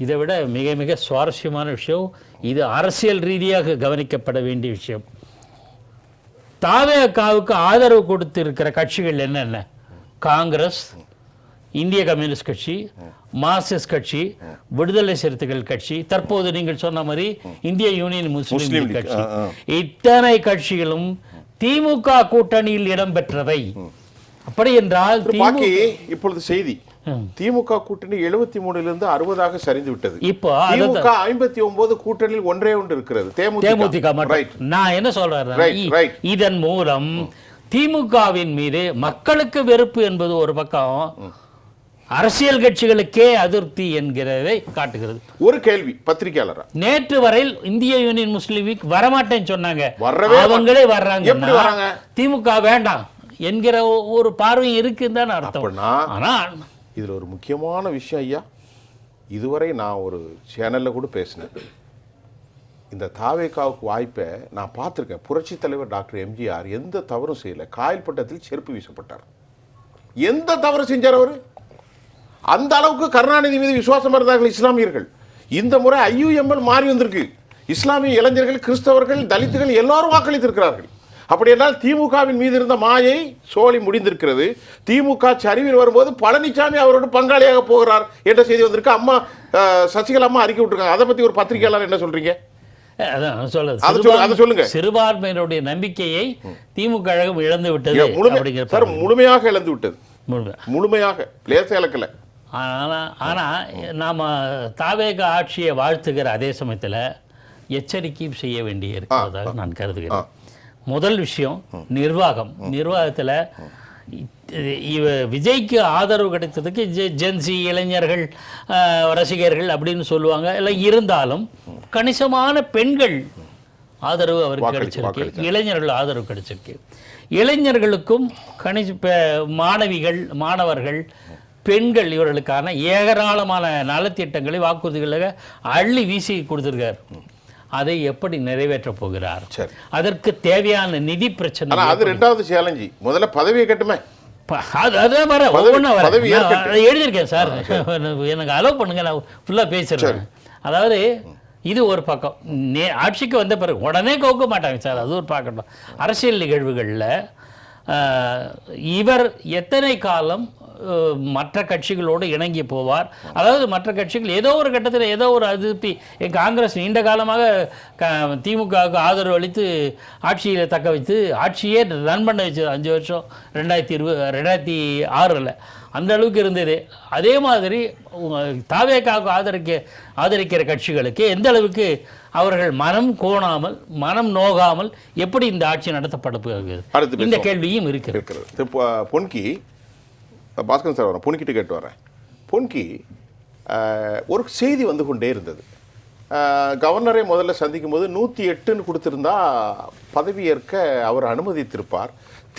இதை விட மிக மிக சுவாரஸ்யமான விஷயம், இது அரசியல் ரீதியாக கவனிக்கப்பட வேண்டிய விஷயம். தாவேகாவுக்கு ஆதரவு கொடுத்திருக்கிற கட்சிகள் என்னென்ன? காங்கிரஸ், இந்திய கம்யூனிஸ்ட் கட்சி, மார்க்சிஸ்ட் கட்சி, விடுதலை சிறுத்தைகள் கட்சி, தற்போது நீங்கள் சொன்ன மாதிரி இந்திய யூனியன் முஸ்லீம் கட்சி. இத்தனை கட்சிகளும் திமுக கூட்டணியில் இடம்பெற்றவை. அப்படி என்றால் இப்பொழுது செய்தி திமுக கூட்டணி 73 60 சரிந்து விட்டது. இப்போ 59 கூட்டணியில் ஒன்றே ஒன்று இருக்கிறது, தேமுதிக. நான் என்ன சொல்றேன், இதன் மூலம் திமுகவின் மீது மக்களுக்கு வெறுப்பு என்பது ஒரு பக்கம், அரசியல் கட்சிகளுக்கே அதிருப்தி என்கிறதை காட்டுகிறது. ஒரு கேள்வி பத்திரிகையாளர், நேற்று வரையில் இந்திய யூனியன் முஸ்லீம் லீக் வரமாட்டேன்னு சொன்னாங்க, அவங்களே வர்றாங்க, திமுக வேண்டாம் என்கிற ஒரு பார்வை இருக்குன்னு தான் அர்த்தம். ஆனா இதுல ஒரு முக்கியமான விஷயம் ஐயா, இதுவரை நான் ஒரு சேனல்ல கூட பேசினேன். இந்த தாவேகாவுக்கு வாய்ப்பை நான் பார்த்துருக்கேன். புரட்சி தலைவர் டாக்டர் எம்ஜிஆர் எந்த தவறும் செய்யல, காயல்பட்டத்தில் செருப்பு வீசப்பட்டார். எந்த தவறு செஞ்சார் அவர்? அந்த அளவுக்கு கருணாநிதி மீது விசுவாசம் இருந்தார்கள் இஸ்லாமியர்கள். இந்த முறை IUML மாறி வந்திருக்கு. இஸ்லாமிய இளைஞர்கள், கிறிஸ்தவர்கள், தலித்துகள் எல்லாரும் வாக்களித்திருக்கிறார்கள். அப்படி என்றால் திமுகவின் மீது இருந்த மாயை சோழி முடிந்திருக்கிறது. திமுக சரிவில் வரும்போது பழனிசாமி அவரோட பங்காளியாக போகிறார் என்ற செய்தி வந்திருக்கு. அம்மா சசிகலா அம்மா அறிக்கை விட்டுருக்காங்க. அதை பத்தி ஒரு பத்திரிகையாளர் என்ன சொல்றீங்க? சிறுபான்மையினுடைய நம்பிக்கையை திமுக கழகம் இழந்து விட்டது, முழுமையாக இழந்து விட்டது, முழுமையாக லேச இழக்கல. ஆனால் நாம் தாவேக ஆட்சியை வாழ்த்துகிற அதே சமயத்தில் எச்சரிக்கையும் செய்ய வேண்டிய இருக்கிறதாக நான் கருதுகிறேன். முதல் விஷயம் நிர்வாகத்தில் விஜய்க்கு ஆதரவு கிடைத்ததுக்கு ஜென்சி இளைஞர்கள் ரசிகர்கள் அப்படின்னு சொல்லுவாங்க எல்லாம், இருந்தாலும் கணிசமான பெண்கள் ஆதரவு அவருக்கு கிடைச்சிருக்கு, இளைஞர்கள் ஆதரவு கிடைச்சிருக்கு. இளைஞர்களுக்கும் மாணவர்கள், பெண்கள் இவர்களுக்கான ஏராளமான நலத்திட்டங்களை வாக்குறுதிகளாக அள்ளி வீசி கொடுத்திருக்கார். அதை எப்படி நிறைவேற்றப் போகிறார்? அதற்கு தேவையான நிதி பிரச்சனை. அது இரண்டாவது சேலஞ்ச். முதல்ல பதவியை கட்டுமே, அதான் வர ஒவ்வொன்றும் வர எழுதியிருக்கேன் சார், எனக்கு அலோவ் பண்ணுங்க, நான் ஃபுல்லாக பேசுகிறேன். அதாவது இது ஒரு பக்கம். ஆட்சிக்கு வந்த பிறகு உடனே கவுக்க மாட்டாங்க சார், அது ஒரு பார்க்கணும். அரசியல் நிகழ்வுகளில் இவர் எத்தனை காலம் மற்ற கட்சிகளோடு இணங்கி போவார்? அதாவது மற்ற கட்சிகள் ஏதோ ஒரு கட்டத்தில் ஏதோ ஒரு அதிருப்தி, காங்கிரஸ் நீண்ட காலமாக திமுகவுக்கு ஆதரவு அளித்து ஆட்சியில் தக்க வைத்து ஆட்சியே ரன் பண்ண வச்சது 5 வருஷம் 2006 அந்த அளவுக்கு இருந்தது. அதே மாதிரி தாவேகாவுக்கு ஆதரிக்கிற கட்சிகளுக்கு எந்த அளவுக்கு அவர்கள் மனம் கோணாமல், மனம் நோகாமல் எப்படி இந்த ஆட்சி நடத்தப்பட போகிறது, இந்த கேள்வியும் இருக்கிறது. பொன்கி பாஸ்கர் சார் வரேன், பொன்கிட்ட கேட்டு வரேன். பொன்கி, ஒரு செய்தி வந்து கொண்டே இருந்தது. கவர்னரை முதல்ல சந்திக்கும் போது 108 கொடுத்திருந்தா பதவியேற்க அவர் அனுமதித்திருப்பார்.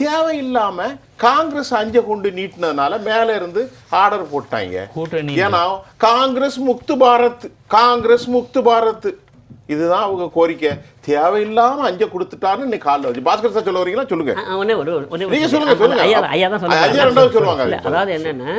தேவையில்லாம காங்கிரஸ் 5 கொண்டு நீட்டினதுனால மேல இருந்து ஆர்டர் போட்டாங்க. ஏன்னா காங்கிரஸ் முக்து பாரத் இதுதான் அவங்க கோரிக்கை. தேவையில்லாம 5 கொடுத்துட்டாருன்னு இன்னைக்கு காலைல வந்து பாஸ்கர் சார் சொல்ல வரீங்களா? சொல்லுங்க. நீங்க சொல்லுங்க. ஐயா ரெண்டாவது சொல்லுவாங்க. அதாவது என்னன்னா,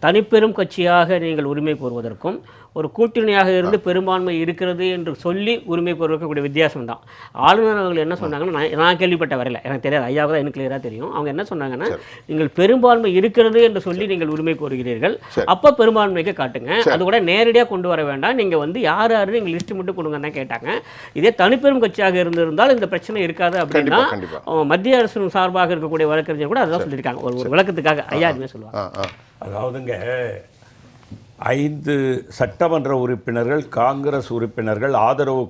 தனிப்பெரும் கட்சியாக நீங்கள் உரிமை கோருவதற்கும் ஒரு கூட்டணியாக இருந்து பெரும்பான்மை இருக்கிறது என்று சொல்லி உரிமை கோருவதற்கக்கூடிய வித்தியாசம் தான். ஆளுநர் அவர்கள் என்ன சொன்னாங்கன்னா, நான் கேள்விப்பட்ட வரையில் எனக்கு தெரியாது, ஐயாவுக்கு தான் எனக்கு கிளியராக தெரியும். அவங்க என்ன சொன்னாங்கன்னா, நீங்கள் பெரும்பான்மை இருக்கிறது என்று சொல்லி நீங்கள் உரிமை கோருகிறீர்கள், அப்போ பெரும்பான்மைக்கு காட்டுங்க, அது கூட நேரடியாக கொண்டு வர வேண்டாம், நீங்கள் வந்து யார் நீங்கள் லிஸ்ட் மட்டும் கொடுங்கன்னு தான் கேட்டாங்க. இதே தனிப்பெரும் கட்சியாக இருந்திருந்தால் இந்த பிரச்சனை இருக்காது அப்படின்னா மத்திய அரசு சார்பாக இருக்கக்கூடிய வழக்கறிஞர் கூட அதான் சொல்லியிருக்காங்க. ஒரு விளக்கத்துக்காக ஐயா அதுமே சொல்லுவாங்க. அதாவதுங்க, 5 சட்டமன்ற உறுப்பினர்கள் காங்கிரஸ் உறுப்பினர்கள் ஆதரவு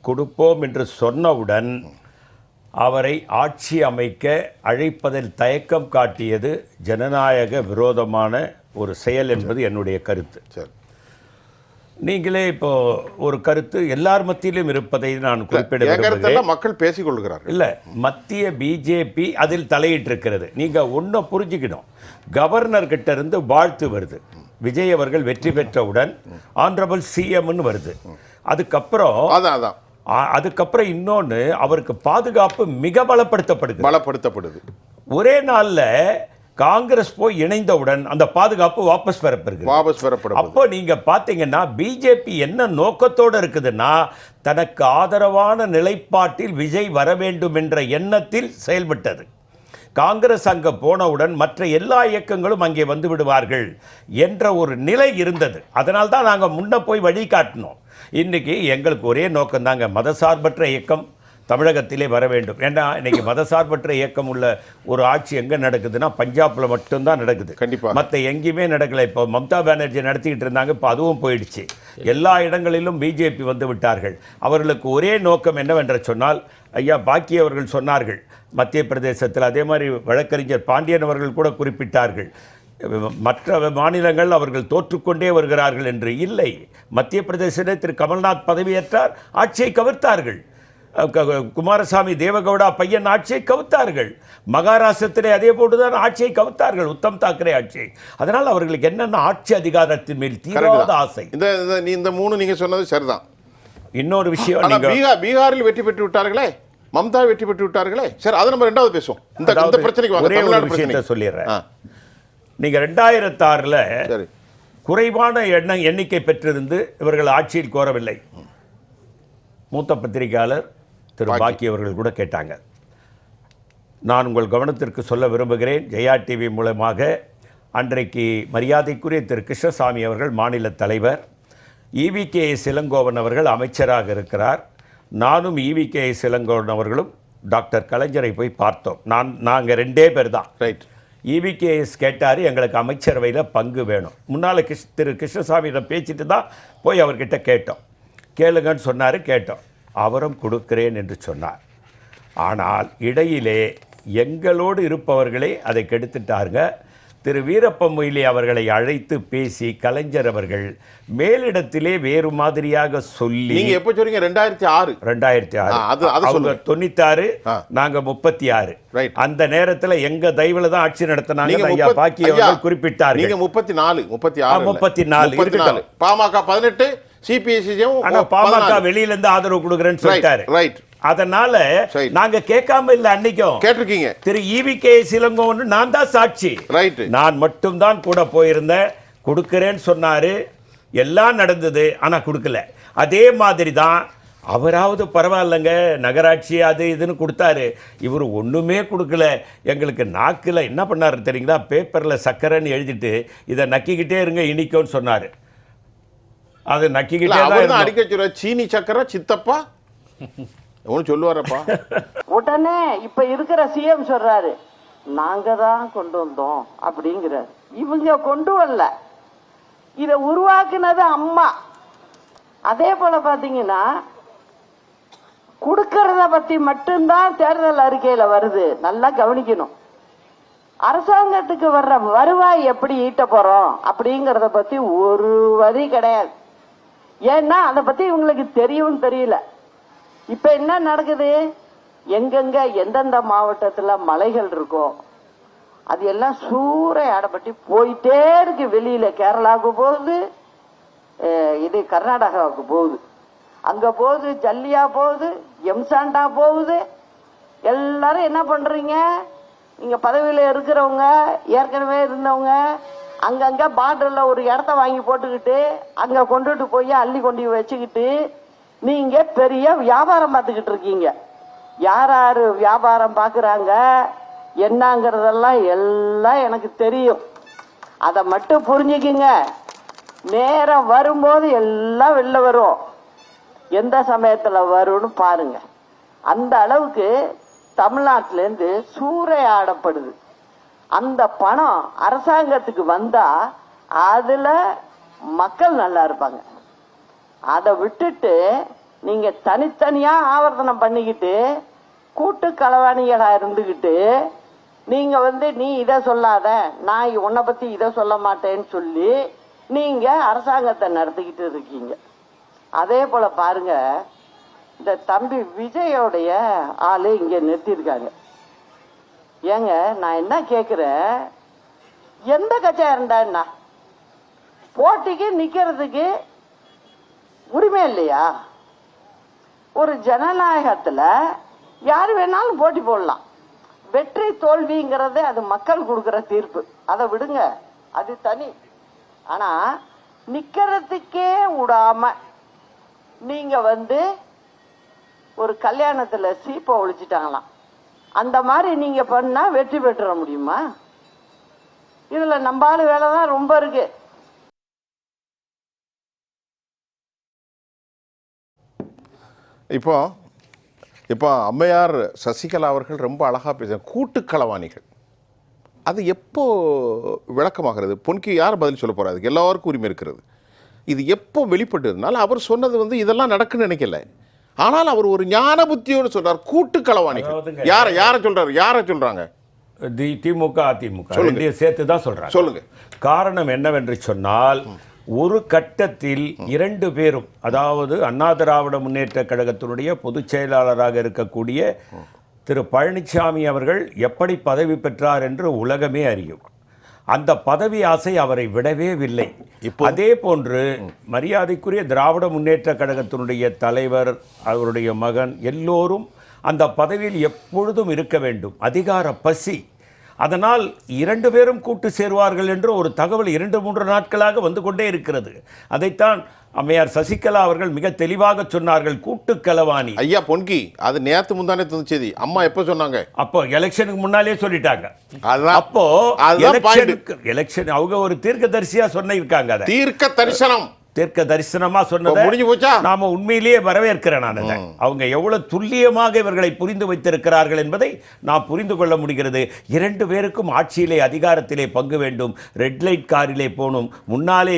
கொடுப்போம் என்று சொன்னவுடன் அவரை ஆட்சி அமைக்க அழைப்பதில் தயக்கம் காட்டியது ஜனநாயக விரோதமான ஒரு செயல் என்பது என்னுடைய கருத்து. சரி, நீங்களே இப்போ ஒரு கருத்து எல்லார் மத்தியிலும் இருப்பதை நான் குறிப்பிட விரும்புகிறேன். மக்கள் பேசிக் கொள்கிறார்கள். இல்லை, மத்திய பிஜேபி அதில் தலையிட்டிருக்கிறது. நீங்கள் ஒன்றை புரிஞ்சுக்கணும், கவர்னர் கிட்ட இருந்து வாழ்த்து வருது, விஜய் அவர்கள் வெற்றி பெற்றவுடன் ஆனரபிள் சிஎம்னு வருது. அதுக்கப்புறம் இன்னொன்று, அவருக்கு பாதுகாப்பு மிக பலப்படுத்தப்படுது. ஒரே நாளில் காங்கிரஸ் போய் இணைந்தவுடன் அந்த பாதுகாப்பு வாபஸ் பெறப்படும். அப்போ நீங்க பாத்தீங்கன்னா பிஜேபி என்ன நோக்கத்தோடு இருக்குதுன்னா, தனக்கு ஆதரவான நிலைப்பாட்டில் விஜய் வர வேண்டும் என்ற எண்ணத்தில் செயல்பட்டது. காங்கிரஸ் அங்கே போனவுடன் மற்ற எல்லா இயக்கங்களும் அங்கே வந்து விடுவார்கள் என்ற ஒரு நிலை இருந்தது. அதனால் தான் நாங்கள் முன்ன போய் வழி காட்டினோம். இன்னைக்கு எங்களுக்கு ஒரே நோக்கம் தாங்க, மதசார்பற்ற இயக்கம் தமிழகத்திலே வர வேண்டும். ஏன்னா இன்னைக்கு மதசார்பற்ற இயக்கம் உள்ள ஒரு ஆட்சி எங்கே நடக்குதுன்னா பஞ்சாபில் மட்டும்தான் நடக்குது. கண்டிப்பாக மற்ற எங்கேயுமே நடக்கலை. இப்போ மம்தா பானர்ஜி நடத்திக்கிட்டு இருந்தாங்க, இப்போ அதுவும் போயிடுச்சு. எல்லா இடங்களிலும் பிஜேபி வந்து விட்டார்கள். அவர்களுக்கு ஒரே நோக்கம் என்னவென்று சொன்னால், ஐயா பாக்கி அவர்கள் சொன்னார்கள் மத்திய பிரதேசத்தில், அதே மாதிரி வழக்கறிஞர் பாண்டியன் அவர்கள் கூட குறிப்பிட்டார்கள், மற்ற மாநிலங்கள் அவர்கள் தோற்றுக்கொண்டே வருகிறார்கள் என்று. இல்லை, மத்திய பிரதேசத்தில் திரு கமல்நாத் பதவியேற்றார், ஆட்சியை கவிழ்த்தார்கள். குமாரசாமி தேவகவுடா பையன் ஆட்சியை கவிழ்த்தார்கள். மகாராஷ்டிரத்திலே அதே போட்டுதான் ஆட்சியை கவிழ்த்தார்கள், உத்தம் தாக்கரே ஆட்சியை. அதனால் அவர்களுக்கு என்னென்ன ஆட்சி அதிகாரத்தின் மேல் தீவிரவாத ஆசை. இந்த மூணு நீங்க சொன்னது சரிதான். இன்னொரு விஷயம், பீகாரில் வெற்றி பெற்று விட்டார்களே, மம்தா வெற்றி பெற்று விட்டார்களே. சரி, அதை நம்ம ரெண்டாவது பேசுவோம். இந்த பிரச்சனைக்கு ஒரே ஒரு விஷயத்தை சொல்லிடுறேன். நீங்க 2006 குறைவான எண்ணிக்கை பெற்றிருந்து இவர்கள் ஆட்சியில் கோரவில்லை. மூத்த பத்திரிகையாளர் திரு பாக்கி அவர்கள் கூட கேட்டாங்க. நான் உங்கள் கவனத்திற்கு சொல்ல விரும்புகிறேன், ஜெயா டிவி மூலமாக, அன்றைக்கு மரியாதைக்குரிய திரு கிருஷ்ணசாமி அவர்கள் மாநில தலைவர், EVKS இளங்கோவன் அவர்கள் அமைச்சராக இருக்கிறார். நானும் EVKS இளங்கோவன் அவர்களும் டாக்டர் கலைஞரை போய் பார்த்தோம். நாங்கள் 2 பேர் தான். ரைட். EVKS கேட்டார், எங்களுக்கு அமைச்சரவையில் பங்கு வேணும். முன்னால் திரு கிருஷ்ணசாமியிடம் பேசிட்டு தான் போய் அவர்கிட்ட கேட்டோம். கேளுங்கன்னு சொன்னார், கேட்டோம். அவரும் கொடுக்கிறேன் என்று சொன்னார். ஆனால் இடையிலே எங்களோடு இருப்பவர்களே அதை கெடுத்துட்டாருங்க. திரு வீரப்ப மொய்லி அவர்களை அழைத்து பேசி கலைஞர் அவர்கள் மேலிடத்திலே வேறு மாதிரியாக சொல்லி. நீங்க எப்போ சொல்றீங்க? 2006. அவங்க 96, நாங்க 36. அந்த நேரத்தில் எங்க தயவுல தான் ஆட்சி நடத்தினாங்க. ஐயா பாக்கி அவர்கள் குறிப்பிட்டார்கள். நீங்க 34, 34. பாமக 18, சிபிஎஸ்சியும். ஆனா பாமக வெளியில இருந்து ஆதரவு கொடுக்குறேன்னு சொல்லிட்டாரு. ரைட். அதனால நாங்க கேட்காம இல்ல, அன்னைக்கும் கேட்டிருக்கீங்க. திரு EVKS இளங்கோவன் நான் தான் சாட்சி. ரைட். நான் மட்டும் தான் கூட போயிருந்தேன். கொடுக்கிறேன்னு சொன்னாரு, எல்லாம் நடந்தது, ஆனா கொடுக்கல. அதே மாதிரி தான் அவராவது பரவாயில்லைங்க, நகராட்சி அது இதுன்னு கொடுத்தாரு. இவர் ஒண்ணுமே கொடுக்கல. எங்களுக்கு நாக்கில் என்ன பண்ணாரு தெரியுங்களா, பேப்பர்ல சக்கரைன்னு எழுதிட்டு இதை நக்கிக்கிட்டே இருங்க இனிக்கும்னு சொன்னாரு. அது நக்கிக்கிட்டே தான் அடிக்க சீனி சக்கரை சித்தப்பா ஒன்று சொல்லுவாரப்பா. உடனே இப்ப இருக்கிற சிஎம் சொல்றாரு, நாங்க தான் கொண்டு வந்தோம் அப்படிங்கிறார். இவங்க கொண்டு வரல, இத உருவாக்குனது அம்மா. அதே போல பாத்தீங்கன்னா கொடுக்கறத பத்தி மட்டும்தான் தேர்தல் அறிக்கையில வருது. நல்லா கவனிக்கணும். அரசாங்கத்துக்கு வர்ற வருவாய் எப்படி ஈட்ட போறோம் அப்படிங்கறத பத்தி ஒரு வரி கிடையாது. ஏன்னா அதை பத்தி இவங்களுக்கு தெரியவும் தெரியல. இப்ப என்ன நடக்குது, எங்கெங்க எந்தெந்த மாவட்டத்துல மலைகள் இருக்கோ அது எல்லாம் சூறையாடப்பட்டு போயிட்டே இருக்கு. வெளியில கேரளாவுக்கு போகுது, இது கர்நாடகாவுக்கு போகுது, அங்க போகுது, ஜல்லியா போகுது, எம்சாண்டா போகுது. எல்லாரும் என்ன பண்றீங்க, நீங்க பதவியில இருக்கிறவங்க, ஏற்கனவே இருந்தவங்க அங்கங்க பார்டர்ல ஒரு இடத்த வாங்கி போட்டுக்கிட்டு அங்க கொண்டுட்டு போய் அள்ளி கொண்டு வச்சுக்கிட்டு நீங்க பெரிய வியாபாரம் பார்த்துக்கிட்டு இருக்கீங்க. யார் யாரு வியாபாரம் பார்க்குறாங்க என்னங்கிறதெல்லாம் எல்லாம் எனக்கு தெரியும். அதை மட்டும் புரிஞ்சுக்கிங்க. நேரம் வரும்போது எல்லாம் வெளில வரும். எந்த சமயத்துல வரும்னு பாருங்க. அந்த அளவுக்கு தமிழ்நாட்டிலேருந்து சூறையாடப்படுது. அந்த பணம் அரசாங்கத்துக்கு வந்தா அதுல மக்கள் நல்லா இருப்பாங்க. அதை விட்டுட்டு நீங்க தனித்தனியா ஆவர்த்தனம் பண்ணிக்கிட்டு கூட்டு களவாணிகளா இருந்துகிட்டு நீங்க நீ இதை சொல்லாத, நான் உன்னை பத்தி இதை சொல்ல மாட்டேன்னு சொல்லி நீங்க அரசாங்கத்தை நடத்திக்கிட்டு இருக்கீங்க. அதே போல பாருங்க, இந்த தம்பி விஜயோடைய ஆளு இங்க நிறுத்திருக்காங்க. ஏங்க நான் என்ன கேக்குறேன், எந்த கட்சியா இருந்தா போட்டிக்கு நிக்கிறதுக்கு உரிமை இல்லையா? ஒரு ஜனநாயகத்துல யாரு வேணாலும் போட்டி போடலாம். வெற்றி தோல்விங்கிறது அது மக்கள் கொடுக்கிற தீர்ப்பு, அதை விடுங்க, அது தனி. ஆனா நிக்கிறதுக்கே விடாம நீங்க ஒரு கல்யாணத்துல சீப்பை ஒழிச்சிட்டாங்களாம். அந்த மாதிரி நீங்க பண்ணா வெற்றி பெற்ற முடியுமா? இதுல நம்பாலு வேலைதான் ரொம்ப இருக்கு. இப்போ அம்மையார் சசிகலா அவர்கள் ரொம்ப அழகாக பேசுகிறாங்க. கூட்டு களவாணிகள் அது எப்போ விளக்கமாகிறது? பொன்கி யார் பதில் சொல்ல போகிறாரு? அதுக்கு எல்லாருக்கும் உரிமை இருக்கிறது. இது எப்போ வெளிப்பட்டதுனால அவர் சொன்னது இதெல்லாம் நடக்குன்னு நினைக்கல. ஆனால் அவர் ஒரு ஞான புத்தியோடு சொல்றார். கூட்டு களவாணிகள் யாரை சொல்றாரு? யாரை சொல்றாங்க? திமுக அதிமுக ரெண்டையும் சேர்த்து தான் சொல்றாங்க. சொல்லுங்க. காரணம் என்னவென்று சொன்னால், ஒரு கட்டத்தில் 2 பேரும், அதாவது அண்ணா திராவிட முன்னேற்ற கழகத்தினுடைய பொதுச் செயலாளராக இருக்கக்கூடிய திரு பழனிசாமி அவர்கள் எப்படி பதவி பெற்றார் என்று உலகமே அறியும். அந்த பதவி ஆசை அவரை விடவே இல்லை. அதே போன்று மரியாதைக்குரிய திராவிட முன்னேற்ற கழகத்தினுடைய தலைவர், அவருடைய மகன் எல்லோரும் அந்த பதவியில் எப்பொழுதும் இருக்க வேண்டும், அதிகார பசி. அதனால் 2 பேரும் கூட்டு சேருவார்கள் என்று ஒரு தகவல் 2-3 நாட்களாக வந்து கொண்டே இருக்கிறது. அதைத்தான் அம்மையார் சசிகலா அவர்கள் மிக தெளிவாக சொன்னார்கள், கூட்டு களவாணி. ஐயா பொன்கி, அது நேத்து முந்தானே செய்தி. அம்மா எப்ப சொன்னாங்க? அப்போ எலெக்ஷனுக்கு முன்னாலே சொல்லிட்டாங்க. அப்போ எலெக்ஷன் அவங்க ஒரு தீர்க்கதரிசியா சொன்னிருக்காங்க. அதை தீர்க்க தரிசனம், தீர்க்க தரிசனமா சொன்னதை முடிஞ்சு போச்சா? நாம உண்மையிலேயே வரவேற்கிறேன். நான் அவங்க எவ்வளவு துல்லியமாக இவர்களை புரிந்து வைத்திருக்கிறார்கள் என்பதை நான் புரிந்து கொள்ள முடிகிறது. 2 பேருக்கும் ஆட்சியிலே அதிகாரத்திலே பங்கு வேண்டும். ரெட் லைட் காரிலே போகணும், முன்னாலே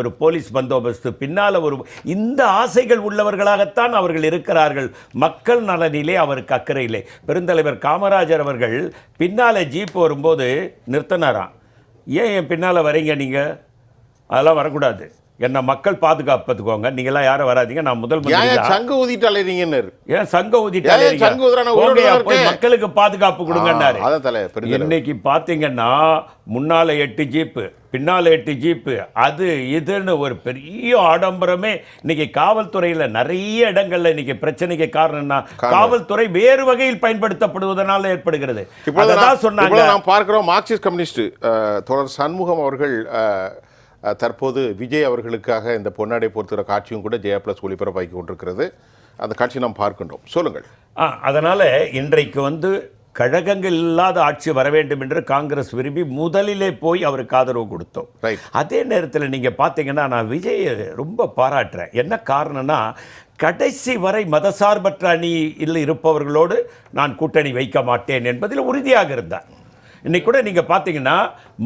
ஒரு போலீஸ் பந்தோபஸ்து, பின்னால இந்த ஆசைகள் உள்ளவர்களாகத்தான் அவர்கள் இருக்கிறார்கள். மக்கள் நலனிலே அவருக்கு அக்கறை இல்லை. பெருந்தலைவர் காமராஜர் அவர்கள் பின்னாலே ஜீப் வரும்போது நிறுத்தினாராம். ஏன் என் பின்னால வரீங்க நீங்க? அதெல்லாம் வரக்கூடாது, என்ன மக்கள் பாதுகாப்பதுக்கோங்க, நீங்களாம் யாரும் வராதீங்க, நான் முதல் சங்க ஊதிட்டாலே நீங்க ஏன் சங்க ஊதிட்டாலே மக்களுக்கு பாதுகாப்பு கொடுங்கன்னாரு. இன்னைக்கு பாத்தீங்கன்னா முன்னால 8 ஜீப்பு, பின்னால 8 ஜீப்பு, அது இதுன்னு ஒரு பெரிய ஆடம்பரமே. இன்னைக்கு காவல்துறையில நிறைய இடங்கள்ல இன்னைக்கு பிரச்சனைக்கு காரணம்னா காவல்துறை வேறு வகையில் பயன்படுத்தப்படுவதனால ஏற்படுகிறது. சொன்னாங்க. நாம் பார்க்கிறோம், மார்க்சிஸ்ட் கம்யூனிஸ்ட் தொடர் சண்முகம் அவர்கள் தற்போது விஜய் அவர்களுக்காக இந்த பொன்னாடை பொறுத்துகிற காட்சியும் கூட ஜெயா பிளஸ் ஒளிபரப்பாக்கி கொண்டிருக்கிறது. அந்த காட்சி நாம் பார்க்கின்றோம். சொல்லுங்கள். அதனால இன்றைக்கு கழகங்கள் இல்லாத ஆட்சி வர வேண்டும் என்று காங்கிரஸ் விரும்பி முதலிலே போய் அவருக்கு ஆதரவு கொடுத்தோம். அதே நேரத்தில் நீங்க பார்த்தீங்கன்னா நான் விஜயை ரொம்ப பாராட்டுறேன். என்ன காரணம்னா, கடைசி வரை மதசார்பற்ற அணியில் இருப்பவர்களோடு நான் கூட்டணி வைக்க மாட்டேன் என்பதில் உறுதியாக இருந்தார். இன்னைக்கு கூட நீங்க பாத்தீங்கன்னா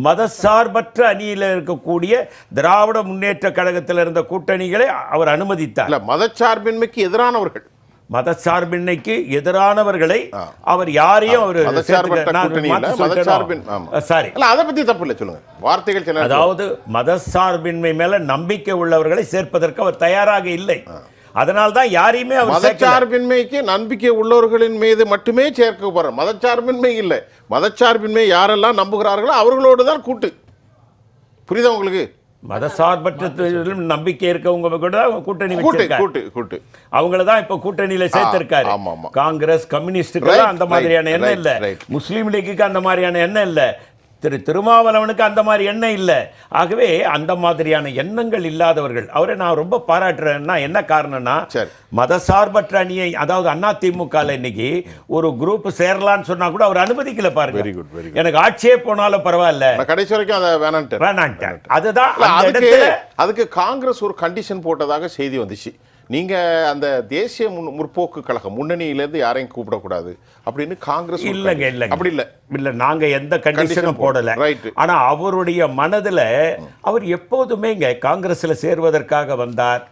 மதசார்பற்ற அணியில் இருக்கக்கூடிய திராவிட முன்னேற்ற கழகத்தில் இருந்த கூட்டணிகளை அவர் அனுமதித்தார். மதச்சார்பின்மைக்கு எதிரானவர்கள், மதச்சார்பின்மைக்கு எதிரானவர்களை அவர் யாரையும் அவர் சாரி அதை பத்தி தப்பு இல்லை, சொல்லுங்க வார்த்தைகள். அதாவது மதச்சார்பின்மை மேல நம்பிக்கை உள்ளவர்களை சேர்ப்பதற்கு அவர் தயாராக இல்லை. அதனால்தான் யாரையுமே மதச்சார்பின்மைக்கு நம்பிக்கை உள்ளவர்களின் மீது மட்டுமே சேர்க்கப்படுற மதச்சார்பின்மை இல்லை. மதச்சார்பின்மை யாரெல்லாம் நம்புகிறார்களோ அவர்களோடு தான் கூட்டு. புரியுதா உங்களுக்கு? மதசார்பற்ற நம்பிக்கை இருக்கவங்க கூட கூட்டணி கூட்டு அவங்கள தான் இப்ப கூட்டணியில சேர்த்திருக்காரு. காங்கிரஸ், கம்யூனிஸ்டுக்கு அந்த மாதிரியான எண்ணம் இல்ல, முஸ்லீம் லீக்குக்கு அந்த மாதிரியான எண்ணம் இல்ல, திருமாவளவனுக்கு அந்த மாதிரி எண்ணம் இல்லை. ஆகவே அந்த மாதிரியான எண்ணங்கள் இல்லாதவர்கள் அவரை நான் ரொம்ப பாராட்டுறேன்னா என்ன காரணம்னா, மதசார்பற்ற அணியை, அதாவது அதிமுக இன்னைக்கு ஒரு குரூப் சேரலான்னு சொன்னா கூட அவர் அனுமதிக்கல. பாருங்க, எனக்கு ஆட்சியே போனாலும் பரவாயில்ல, கடைசி வரைக்கும் அதை வேணான்ட்டார். அதுதான் அதுக்கு காங்கிரஸ் ஒரு கண்டிஷன் போட்டதாக செய்தி வந்துச்சு. நீங்க அந்த தேசிய முற்போக்கு கழகம் முன்னணியிலிருந்து யாரையும் கூப்பிடக்கூடாது அப்படின்னு காங்கிரஸ். இல்லைங்க, அப்படி இல்ல நாங்க எந்த கண்டிஷனும் போடல. ஆனா அவருடைய மனதுல அவர் எப்போதுமே காங்கிரஸ்ல சேருவதற்காக வந்தார்.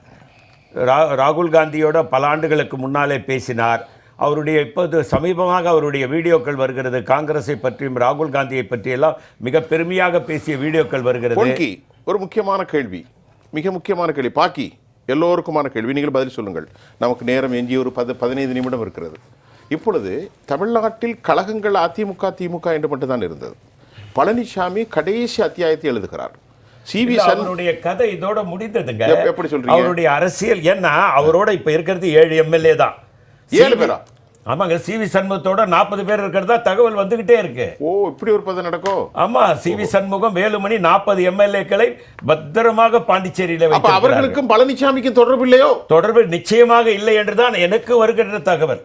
ராகுல் காந்தியோட பல ஆண்டுகளுக்கு முன்னாலே பேசினார். அவருடைய இப்போது சமீபமாக அவருடைய வீடியோக்கள் வருகிறது. காங்கிரஸை பற்றியும் ராகுல் காந்தியை பற்றியெல்லாம் மிக பெருமையாக பேசிய வீடியோக்கள் வருகிறது. பொன்கி, ஒரு முக்கியமான கேள்வி, மிக முக்கியமான கேள்வி, பாக்கி எல்லோருக்குமான கேள்வி, நீங்கள் பதில் சொல்லுங்கள். நமக்கு நேரம் எஞ்சி ஒரு 15 நிமிடம் இருக்கிறது. இப்பொழுது தமிழ்நாட்டில் கழகங்கள் அதிமுக திமுக என்று மட்டும்தான் இருந்தது. பழனிசாமி கடைசி அத்தியாயத்தை எழுதுகிறார். சிவி அவருடைய கதை இதோட முடிந்ததுங்க. எப்படி சொல்றீங்க? அவருடைய அரசியல் ஏன்னா அவரோட இப்ப இருக்கிறது 7 எம்எல்ஏ தான். 7 பேரா? ஆமாங்க. சிவி சண்முகத்தோட 40 பேர் இருக்கிறதா தகவல் வந்துகிட்டே இருக்கு. ஓ, இப்படி ஒரு பதம் நடக்கும். ஆமா, சிவி சண்முகம், வேலுமணி 40 எம்எல்ஏக்களை பத்திரமாக பாண்டிச்சேரியில வைத்து அவர்களுக்கும் பழனிசாமிக்கும் தொடர்பு இல்லையோ? தொடர்பு நிச்சயமாக இல்லை என்றுதான் எனக்கு வருகின்ற தகவல்.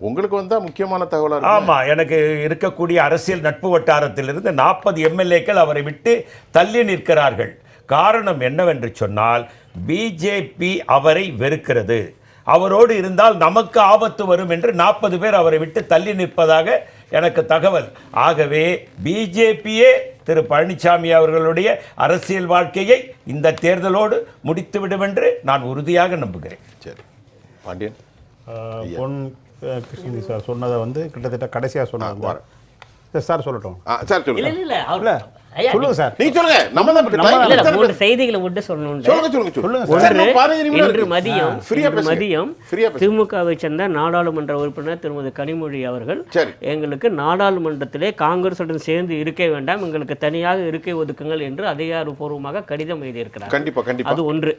உங்களுக்கு வந்தா முக்கியமான தகவலா? ஆமா, எனக்கு இருக்கக்கூடிய அரசியல் நட்பு வட்டாரத்திலிருந்து 40 எம்எல்ஏக்கள் அவரை விட்டு தள்ளி நிற்கிறார்கள். காரணம் என்னவென்று சொன்னால் பிஜேபி அவரை வெறுக்கிறது. அவரோடு இருந்தால் நமக்கு ஆபத்து வரும் என்று 40 பேர் அவரை விட்டு தள்ளி நிற்பதாக எனக்கு தகவல். ஆகவே பிஜேபியே திரு பழனிசாமி அவர்களுடைய அரசியல் வாழ்க்கையை இந்த தேர்தலோடு முடித்துவிடும் என்று நான் உறுதியாக நம்புகிறேன். சரி, பாண்டியன். பொன் கிருஷ்ணகிரி சார் சொன்னதை வந்து கிட்டத்தட்ட கடைசியாக சொன்னாங்க சார். சொல்லட்டும் சார், சொல்லுங்க. இல்ல அவர் ஐயா, சொல்லுங்க சார். நீங்க சொல்லுங்க. நம்ம தான் இல்ல, இல்ல, மூணு செய்திகளை விட்டு சொல்லணும். இன்று மதியம் திமுகவை சேர்ந்த நாடாளுமன்ற உறுப்பினர் திருமதி கனிமொழி அவர்கள் எங்களுக்கு நாடாளுமன்றத்திலே காங்கிரசுடன் சேர்ந்து இருக்க வேண்டாம், எங்களுக்கு தனியாக இருக்கை ஒதுக்குங்கள் என்று அதிகாரப்பூர்வமாக கடிதம் எழுதியிருக்கிறார். கண்டிப்பா கண்டிப்பா. அது ஒன்று.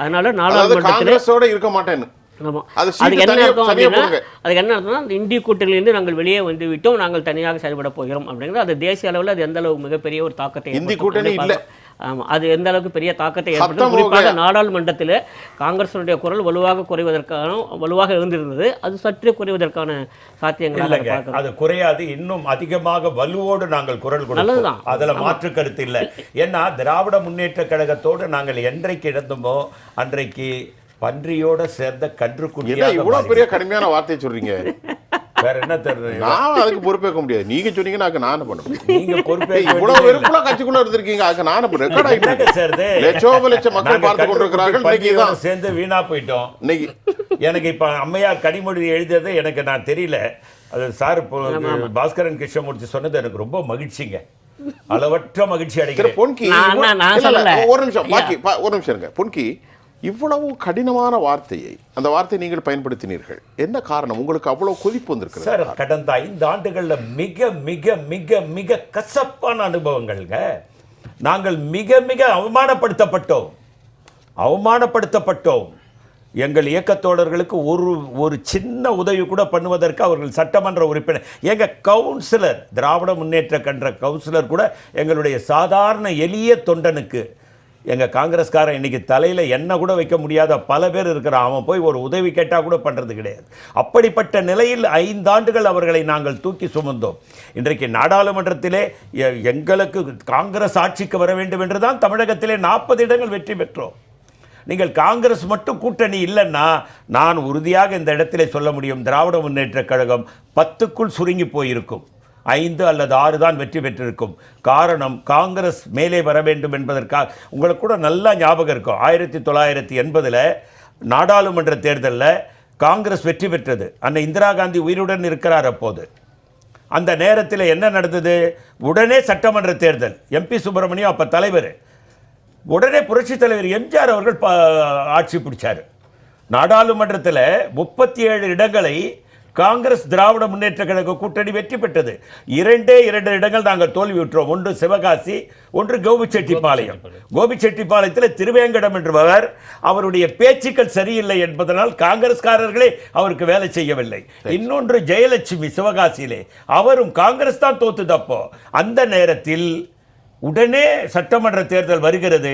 அதனால நாடாளுமன்றத்திலே இருக்க மாட்டேன்னு. அதுக்கு என்ன அர்த்தம் அப்படின்னா, அதுக்கு என்ன அர்த்தம்னா, அந்த இந்திய கூட்டணியிலிருந்து நாங்கள் வெளியே வந்து விட்டோம், நாங்கள் தனியாக செயல்பட போகிறோம் அப்படிங்கிறது. அது தேசிய அளவில் அது எந்த அளவுக்கு மிகப்பெரிய ஒரு தாக்கத்தை இந்திய கூட்டணி இல்லை. ஆமாம், அது எந்த அளவுக்கு பெரிய தாக்கத்தை ஏற்படுத்தும். குறிப்பாக நாடாளுமன்றத்தில் காங்கிரஸினுடைய குரல் வலுவாக இருந்திருந்தது. அது சற்றே குறைவதற்கான சாத்தியங்கள் அது குறையாது, இன்னும் அதிகமாக வலுவோடு நாங்கள் குரல் கொடுப்போம். அதில் மாற்று கருத்து இல்லை. ஏன்னா திராவிட முன்னேற்ற கழகத்தோடு நாங்கள் என்றைக்கு இழந்தோமோ அன்றைக்கு பன்றியோட சேர்ந்த கன்றுக்குட்டியா. இவ்வளவு பெரிய கடுமையான வார்த்தை சொல்றீங்க, வேற என்ன தெரியுது? நான் அதுக்கு பொறுப்பேற்க முடியாது. நீங்க சொன்னீங்கன்னா அதுக்கு நான் பண்ண முடியும். நீங்க பொறுப்பே இவ்வளவு வெறுப்புல கட்சிக்குள்ள இருந்திருக்கீங்க, அதுக்கு நான் ரெக்கார்ட் ஆயிட்டு லட்சம் மக்கள் பார்த்து கொண்டிருக்கிறார்கள். சேர்ந்து வீணா போயிட்டோம். இன்னைக்கு எனக்கு இப்ப அம்மையார் கனிமொழி எழுதியது எனக்கு நான் தெரியல. அது சார் பாஸ்கரன் கிருஷ்ணமூர்த்தி சொன்னது எனக்கு ரொம்ப மகிழ்ச்சிங்க, அளவற்ற மகிழ்ச்சி அடைகிறேன். பொன்கி, ஒரு நிமிஷம் இருங்க. பொன்கி, இவ்வளவு கடினமான வார்த்தையை, அந்த வார்த்தையை நீங்கள் பயன்படுத்தினீர்கள், என்ன காரணம்? உங்களுக்கு அவ்வளவு கொதிப்பு வந்திருக்கு சார். கடந்த 5 ஆண்டுகள்ல மிக மிக மிக மிக கசப்பான அனுபவங்கள்ங்க. நாங்கள் மிக மிக அவமானப்படுத்தப்பட்டோம். எங்கள் இயக்கத்தோழர்களுக்கு ஒரு சின்ன உதவி கூட பண்ணுவதற்கு அவர்கள் சட்டமன்ற உறுப்பினர், எங்க கவுன்சிலர், திராவிட முன்னேற்ற கழக கவுன்சிலர் கூட எங்களுடைய சாதாரண எளிய தொண்டனுக்கு, எங்கள் காங்கிரஸ்காரன் இன்னைக்கு தலையில் எண்ணெய் கூட வைக்க முடியாத பல பேர் இருக்கிறான், அவன் போய் ஒரு உதவி கேட்டால் கூட பண்ணுறது கிடையாது. அப்படிப்பட்ட நிலையில் 5 ஆண்டுகள் அவர்களை நாங்கள் தூக்கி சுமந்தோம். இன்றைக்கு நாடாளுமன்றத்திலே எங்களுக்கு காங்கிரஸ் ஆட்சிக்கு வர வேண்டும் என்று தான் தமிழகத்திலே 40 இடங்கள் வெற்றி பெற்றோம். நீங்கள் காங்கிரஸ் மட்டும் கூட்டணி இல்லைன்னா நான் உறுதியாக இந்த இடத்திலே சொல்ல முடியும், திராவிட முன்னேற்ற கழகம் 10க்குள் சுருங்கி போயிருக்கும். 5 அல்லது 6 தான் வெற்றி பெற்றிருக்கும். காரணம், காங்கிரஸ் மேலே வர வேண்டும் என்பதற்காக. உங்களுக்கு கூட நல்லா ஞாபகம் இருக்கும், 1980 நாடாளுமன்ற தேர்தலில் காங்கிரஸ் வெற்றி பெற்றது. அன்னை இந்திரா காந்தி உயிருடன் இருக்கிறார். அப்போது அந்த நேரத்தில் என்ன நடந்தது? உடனே சட்டமன்ற தேர்தல். எம்பி சுப்பிரமணியம் அப்போ தலைவர். உடனே புரட்சி தலைவர் எம்ஜிஆர் அவர்கள் ஆட்சி பிடிச்சார். நாடாளுமன்றத்தில் 37 இடங்களை காங்கிரஸ் திராவிட முன்னேற்ற கழக கூட்டணி வெற்றி பெற்றது. 2 இடங்கள் நாங்கள் தோல்வி விட்டுறோம். ஒன்று சிவகாசி, ஒன்று கோபிச்செட்டிப்பாளையம். கோபிச்செட்டிப்பாளையத்தில் திருவேங்கடம் என்பவர், அவருடைய பேச்சுக்கள் சரியில்லை என்பதனால் காங்கிரஸ்காரர்களே அவருக்கு வேலை செய்யவில்லை. இன்னொன்று ஜெயலட்சுமி சிவகாசியிலே, அவரும் காங்கிரஸ் தான் தோத்துது. அப்போ அந்த நேரத்தில் உடனே சட்டமன்ற தேர்தல் வருகிறது.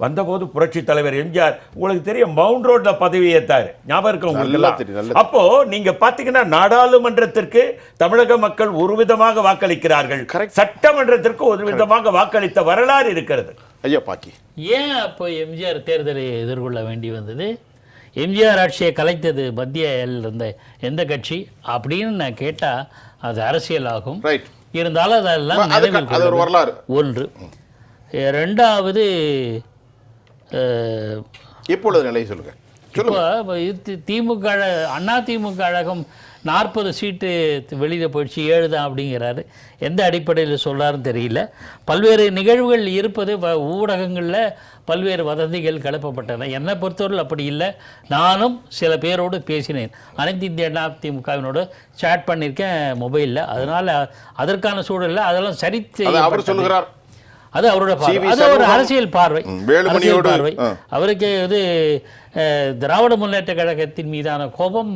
வந்தபோது புரட்சி தலைவர் எம்ஜிஆர், உங்களுக்கு தெரியும், மவுண்ட் ரோட்ல பதவி ஏற்றார், ஞாபகம் இருக்கு உங்களுக்கு? அப்போ நீங்க பாத்தீங்கன்னா நாடாளுமன்றத்திற்கு தமிழக மக்கள் ஒரு விதமாக வாக்களிக்கிறார்கள், சட்டமன்றத்திற்கு ஒரு விதமாக வாக்களித்த வரலாறு இருக்கிறது. ஐயா பாக்கி, ஏன் அப்போ எம்ஜிஆர் தேர்தலை எதிர்கொள்ள வேண்டி வந்தது? எம்ஜிஆர் ஆட்சியை கலைத்தது மத்திய இருந்த எந்த கட்சி அப்படின்னு நான் கேட்டா அது அரசியல் ஆகும். இருந்தாலும் அதெல்லாம் வரலாறு. ஒன்று. ரெண்டாவது, எப்பொழுது நிலை சொல்லுங்க. இப்போ திமுக அதிமுக கழகம் 40 சீட்டு வெளியில் போயிடுச்சு 7 தான் அப்படிங்கிறாரு. எந்த அடிப்படையில் சொல்கிறாருன்னு தெரியல. பல்வேறு நிகழ்வுகள் இருப்பது ஊடகங்களில் பல்வேறு வதந்திகள் கிளப்பப்பட்டன. என்னை பொறுத்தவரையில் அப்படி இல்லை. நானும் சில பேரோடு பேசினேன். அனைத்து இந்திய அண்ணா திமுகவினோடு சேட் பண்ணியிருக்கேன் மொபைலில். அதனால் அதற்கான சூழலில் அதெல்லாம் சரி அவர் சொல்லுகிறார். அது அவரோட பார்வை, அது ஒரு அரசியல் பார்வை. அவருக்கு இது திராவிட முன்னேற்ற கழகத்தின் மீதான கோபம்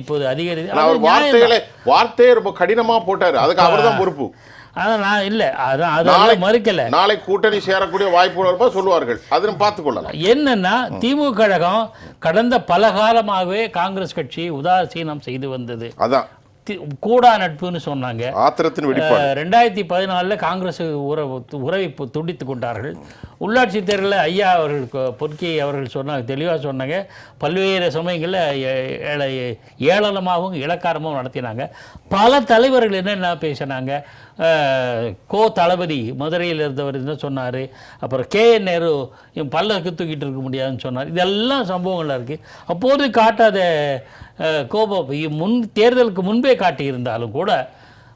இப்போது அதிகரித்து வார்த்தையே ரொம்ப கடினமா போட்டாரு. அதுக்கு அவர் தான் பொறுப்பு. அதான் நான் இல்லை, அதான் மறுக்கல. நாளை கூட்டணி சேரக்கூடிய வாய்ப்பு சொல்லுவார்கள், அதை பார்த்துக் கொள்ளலாம். என்னன்னா திமுக கழகம் கடந்த பல காலமாகவே காங்கிரஸ் கட்சி உதாசீனம் செய்து வந்தது. அதான் கூடா நட்புன்னு சொன்னாங்க. 2014 காங்கிரஸ் உறவை துண்டித்து கொண்டார்கள். உள்ளாட்சி தேர்தலில் ஐயா அவர்கள் பொற்கி அவர்கள் சொன்னாங்க, தெளிவாக சொன்னாங்க, பல்வேறு சமயங்களில் ஏளனமாகவும் இலக்காரமாகவும் நடத்தினாங்க. பல தலைவர்கள் என்னென்ன பேசினாங்க. தளபதி மதுரையில் இருந்தவர் என்ன சொன்னார், அப்புறம் KN நேரு பல்லக்கு தூக்கிட்டு இருக்க முடியாதுன்னு சொன்னார். இதெல்லாம் சம்பவங்களாக இருக்குது. அப்போது காட்டாத கோபம் தேர்தலுக்கு முன்பே காட்டியிருந்தாலும் கூட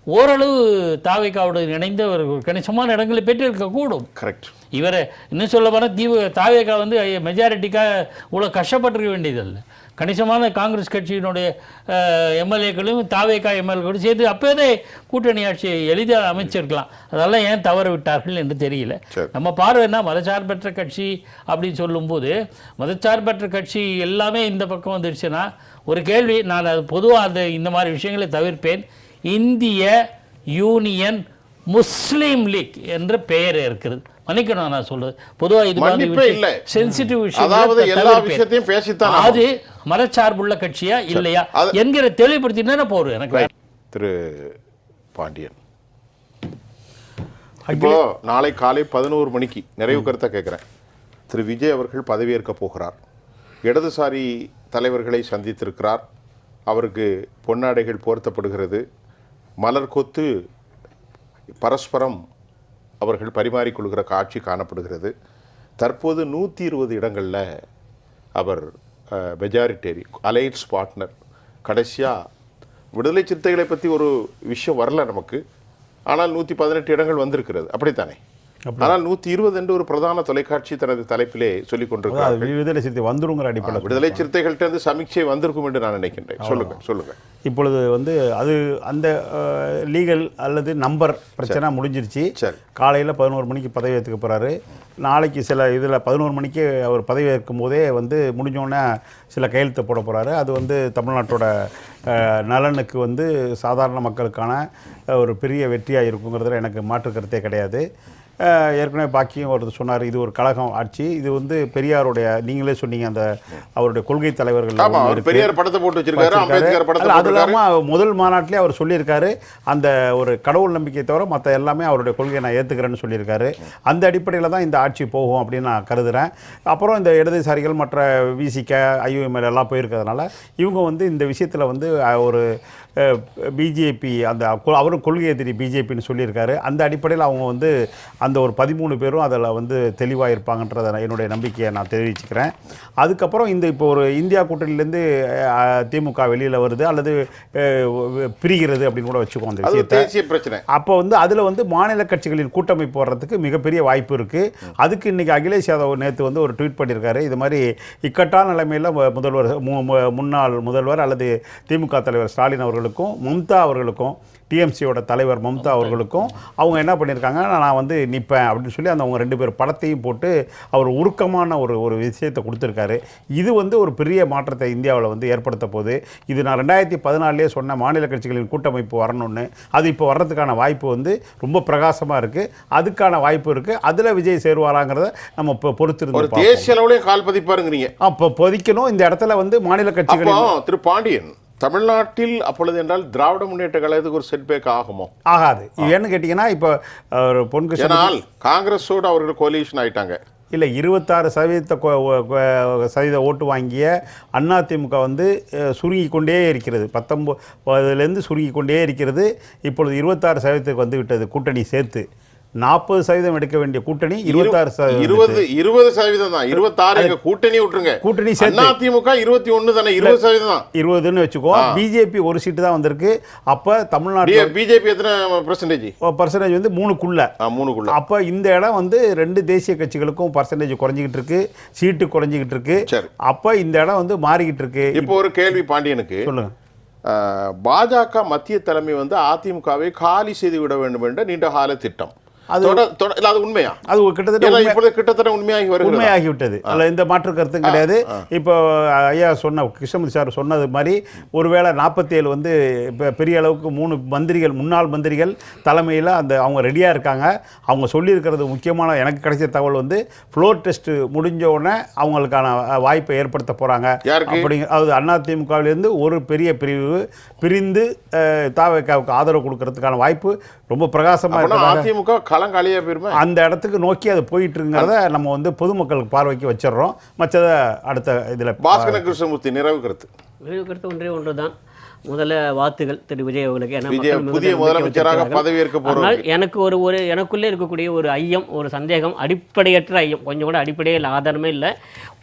ஓரளவு தாவேக்காவோடு இணைந்த ஒரு கணிசமான இடங்களை பெற்றிருக்கக்கூடும். கரெக்ட். இவரை இன்னும் சொல்ல போனால் தாவேக்கா மெஜாரிட்டிக்காக இவ்வளோ கஷ்டப்பட்டிருக்க வேண்டியதில்லை. கணிசமான காங்கிரஸ் கட்சியினுடைய எம்எல்ஏக்களையும் தாவேக்கா எம்எல்ஏக்களும் சேர்த்து அப்போதே கூட்டணி ஆட்சியை எளிதாக அமைச்சிருக்கலாம். அதெல்லாம் ஏன் தவற விட்டார்கள் என்று தெரியல. நம்ம பார்வைன்னா மதச்சார்பற்ற கட்சி அப்படின்னு சொல்லும்போது மதச்சார்பற்ற கட்சி எல்லாமே இந்த பக்கம் வந்துடுச்சுன்னா ஒரு கேள்வி, நான் அது பொதுவாக இந்த மாதிரி விஷயங்களை தவிர்ப்பேன். இந்திய யூனியன் முஸ்லீம் லீக் என்ற பெயர் இருக்கிறது. மன்னிக்கணும் நான் சொல்றது, பொதுவாக இது மாதிரி சென்சிட்டிவ் விஷயம், அது மதச்சார்புள்ள கட்சியா இல்லையா என்கிற தெளிவுபடுத்தினா போறோம். எனக்கு திரு பாண்டியன், இப்போ நாளை காலை 11 மணிக்கு நிறைவு கருத்தை கேட்குறேன். திரு விஜய் அவர்கள் பதவியேற்க போகிறார். இடதுசாரி தலைவர்களை சந்தித்திருக்கிறார். அவருக்கு பொன்னாடைகள் போர்த்தப்படுகிறது. மலர் கொத்து பரஸ்பரம் அவர்கள் பரிமாறிக்கொள்கிற காட்சி காணப்படுகிறது. தற்போது 120 இடங்களில் அவர் மெஜாரிட்டேரி அலையன்ஸ் பார்ட்னர். கடைசியாக விடுதலை சிறுத்தைகளை பற்றி ஒரு விஷயம் வரல நமக்கு, ஆனால் 118 இடங்கள் வந்திருக்கிறது, அப்படித்தானே? ஆனால் 120 என்று ஒரு பிரதான தொலைக்காட்சி தனது தலைப்பிலே சொல்லிக் கொண்டிருக்கிறார். விடுதலை சிறுத்தை வந்துருங்கிற அடிப்படையில் விடுதலை சிறுத்தைகள்கிட்ட சமீட்சை வந்திருக்கும் என்று நான் நினைக்கின்றேன். சொல்லுங்க. இப்பொழுது அது அந்த லீகல் அல்லது நம்பர் பிரச்சனை முடிஞ்சிருச்சு. காலையில் 11 மணிக்கு பதவி ஏற்றுக்க போகிறாரு. நாளைக்கு சில இதில் 11 மணிக்கு அவர் பதவி ஏற்கும் போதே முடிஞ்சோடனே சில கையெழுத்து போட போகிறாரு. அது தமிழ்நாட்டோட நலனுக்கு சாதாரண மக்களுக்கான ஒரு பெரிய வெற்றியாக இருக்குங்கிறதுல எனக்கு மாற்று கருத்தே கிடையாது. ஏற்கனவே பாக்கியும் ஒருத்தர் சொன்னார், இது ஒரு கழகம் ஆட்சி, இது பெரியாருடைய, நீங்களே சொன்னீங்க, அந்த அவருடைய கொள்கை தலைவர்கள் பெரியார் படத்தை போட்டு வச்சிருக்காரு. அது இல்லாமல் முதல் மாநாட்டிலே அவர் சொல்லியிருக்காரு, அந்த ஒரு கடவுள் நம்பிக்கை தவிர மற்ற எல்லாமே அவருடைய கொள்கையை நான் ஏற்றுக்கிறேன்னு சொல்லியிருக்காரு. அந்த அடிப்படையில் தான் இந்த ஆட்சி போகும் அப்படின்னு நான் கருதுகிறேன். அப்புறம் இந்த இடதுசாரிகள் மற்ற விசிக IUML எல்லாம் போயிருக்கிறதுனால இவங்க இந்த விஷயத்தில் ஒரு பிஜேபி அந்த அவரும் கொள்கை எதிரி பிஜேபின்னு சொல்லியிருக்காரு. அந்த அடிப்படையில் அவங்க அந்த ஒரு 13 பேரும் அதில் தெளிவாக இருப்பாங்கன்றத என்னுடைய நம்பிக்கையை நான் தெரிவிச்சுக்கிறேன். அதுக்கப்புறம் இப்போ ஒரு இந்தியா கூட்டணியிலேருந்து திமுக வெளியில் வருது அல்லது பிரிகிறது அப்படின்னு கூட வச்சுக்கோம் அந்த விஷயத்தை. அப்போ அதில் மாநில கட்சிகளின் கூட்டமைப்பு வர்றதுக்கு மிகப்பெரிய வாய்ப்பு இருக்குது. அதுக்கு இன்றைக்கி அகிலேஷ் யாதவ் நேற்று ஒரு ட்வீட் பண்ணியிருக்காரு. இது மாதிரி இக்கட்டான நிலைமையில் முன்னாள் முதல்வர் அல்லது திமுக தலைவர் ஸ்டாலின் அவர்களுக்கும் மம்தா அவர்களுக்கும் டிஎம்சியோட தலைவர் மம்தா அவர்களுக்கும் அவங்க என்ன பண்ணியிருக்காங்க, நான் நிற்பேன் அப்படின்னு சொல்லி அவங்க 2 பேர் படத்தையும் போட்டு அவர் உருக்கமான ஒரு விஷயத்தை கொடுத்துருக்காரு. இது ஒரு பெரிய மாற்றத்தை இந்தியாவில் ஏற்படுத்த போகுது. இது நான் 2014 சொன்ன மாநில கட்சிகளின் கூட்டமைப்பு வரணும்னு, அது இப்போ வர்றதுக்கான வாய்ப்பு ரொம்ப பிரகாசமாக இருக்குது. அதுக்கான வாய்ப்பு இருக்குது. அதில் விஜய் சேருவாராங்கிறத நம்ம இப்போ பொறுத்திருந்து தேசிய அளவுலேயே கால் பதிப்பாருங்கிறீங்க. அப்போ பொதிக்கணும் இந்த இடத்துல மாநில கட்சிகள். திரு பாண்டியன், தமிழ்நாட்டில் அப்பொழுது என்றால் திராவிட முன்னேற்ற கழகத்துக்கு ஒரு செட்பேக் ஆகுமோ? ஆகாது. ஏன்னு கேட்டிங்கன்னா இப்போ ஒரு பொன்கிருஷ்ணன் காங்கிரஸோடு அவர்கள் கோலிஷன் ஆயிட்டாங்க. இல்லை, 26% ஓட்டு வாங்கிய அதிமுக சுருங்கி கொண்டே இருக்கிறது. 19 சுருங்கி கொண்டே இருக்கிறது. இப்பொழுது 26% வந்து விட்டது கூட்டணி சேர்த்து. 40% எடுக்க வேண்டிய கூட்டணி 26% 20% தான். 26 எங்க கூட்டணி விட்டுருங்க. கூட்டணி சேர்த்து அதிமுக 21 தானே, 20% தான். 20ன்னு வச்சுக்கோ. பிஜேபி ஒரு சீட்டு தான் வந்திருக்கு. அப்ப தமிழ்நாட்டில் பிஜேபி எத்தனை பர்சன்டேஜ் வந்து 3க்குள்ள. 3க்குள்ள. அப்ப இந்த இடம் வந்து 2 தேசிய கட்சிகளுக்கும் பர்சன்டேஜ் குறைஞ்சிக்கிட்டு இருக்கு, சீட்டு குறைஞ்சிக்கிட்டு இருக்கு. அப்ப இந்த இடம் வந்து மாறிக்கிட்டு இருக்கு. இப்போ ஒரு கேள்வி பாண்டியனுக்கு சொல்லுங்க. பாஜக மத்திய தலைமை வந்து அதிமுகவை காலி செய்து விட வேண்டும் என்ற நீண்ட கால திட்டம், அது உண்மையா? அது கிட்டத்தட்ட உண்மையாகிவிட்டது. அதுல எந்த மாற்று கருத்தும் கிடையாது. இப்போ ஐயா சொன்ன கிருஷ்ணமூர்த்தி சார் சொன்னது மாதிரி ஒருவேளை 47 வந்து இப்போ பெரிய அளவுக்கு 3 மந்திரிகள், முன்னாள் மந்திரிகள் தலைமையில் அந்த அவங்க ரெடியாக இருக்காங்க. அவங்க சொல்லியிருக்கிறது முக்கியமான எனக்கு கிடைச்ச தகவல் வந்து ஃப்ளோர் டெஸ்ட் முடிஞ்ச உடனே அவங்களுக்கான வாய்ப்பை ஏற்படுத்த போகிறாங்க. அப்படிங்கிற அதாவது அதிமுகவிலிருந்து ஒரு பெரிய பிரிவு பிரிந்து தாவேக்காவுக்கு ஆதரவு கொடுக்கறதுக்கான வாய்ப்பு ரொம்ப பிரகாசமாக இருக்கு. அதிமுக களங்காலியா போயிருமா அந்த இடத்துக்கு நோக்கி அது போயிட்டு இருக்கிறத நம்ம வந்து பொதுமக்களுக்கு பார்வைக்கு வச்சிடறோம். மற்றதை அடுத்த இதில். பாஸ்கர கிருஷ்ணமூர்த்தி நிறைவு கருத்து ஒன்று தான். முதல்ல வாழ்த்துகள் திரு விஜய் அவர்களுக்கு. புதிய முதலமைச்சராக பதவியேற்க போறார். எனக்கு எனக்குள்ளே இருக்கக்கூடிய ஒரு ஐயம், ஒரு சந்தேகம், அடிப்படையற்ற ஐயம், கொஞ்சம் கூட அடிப்படையில் ஆதாரமே இல்லை.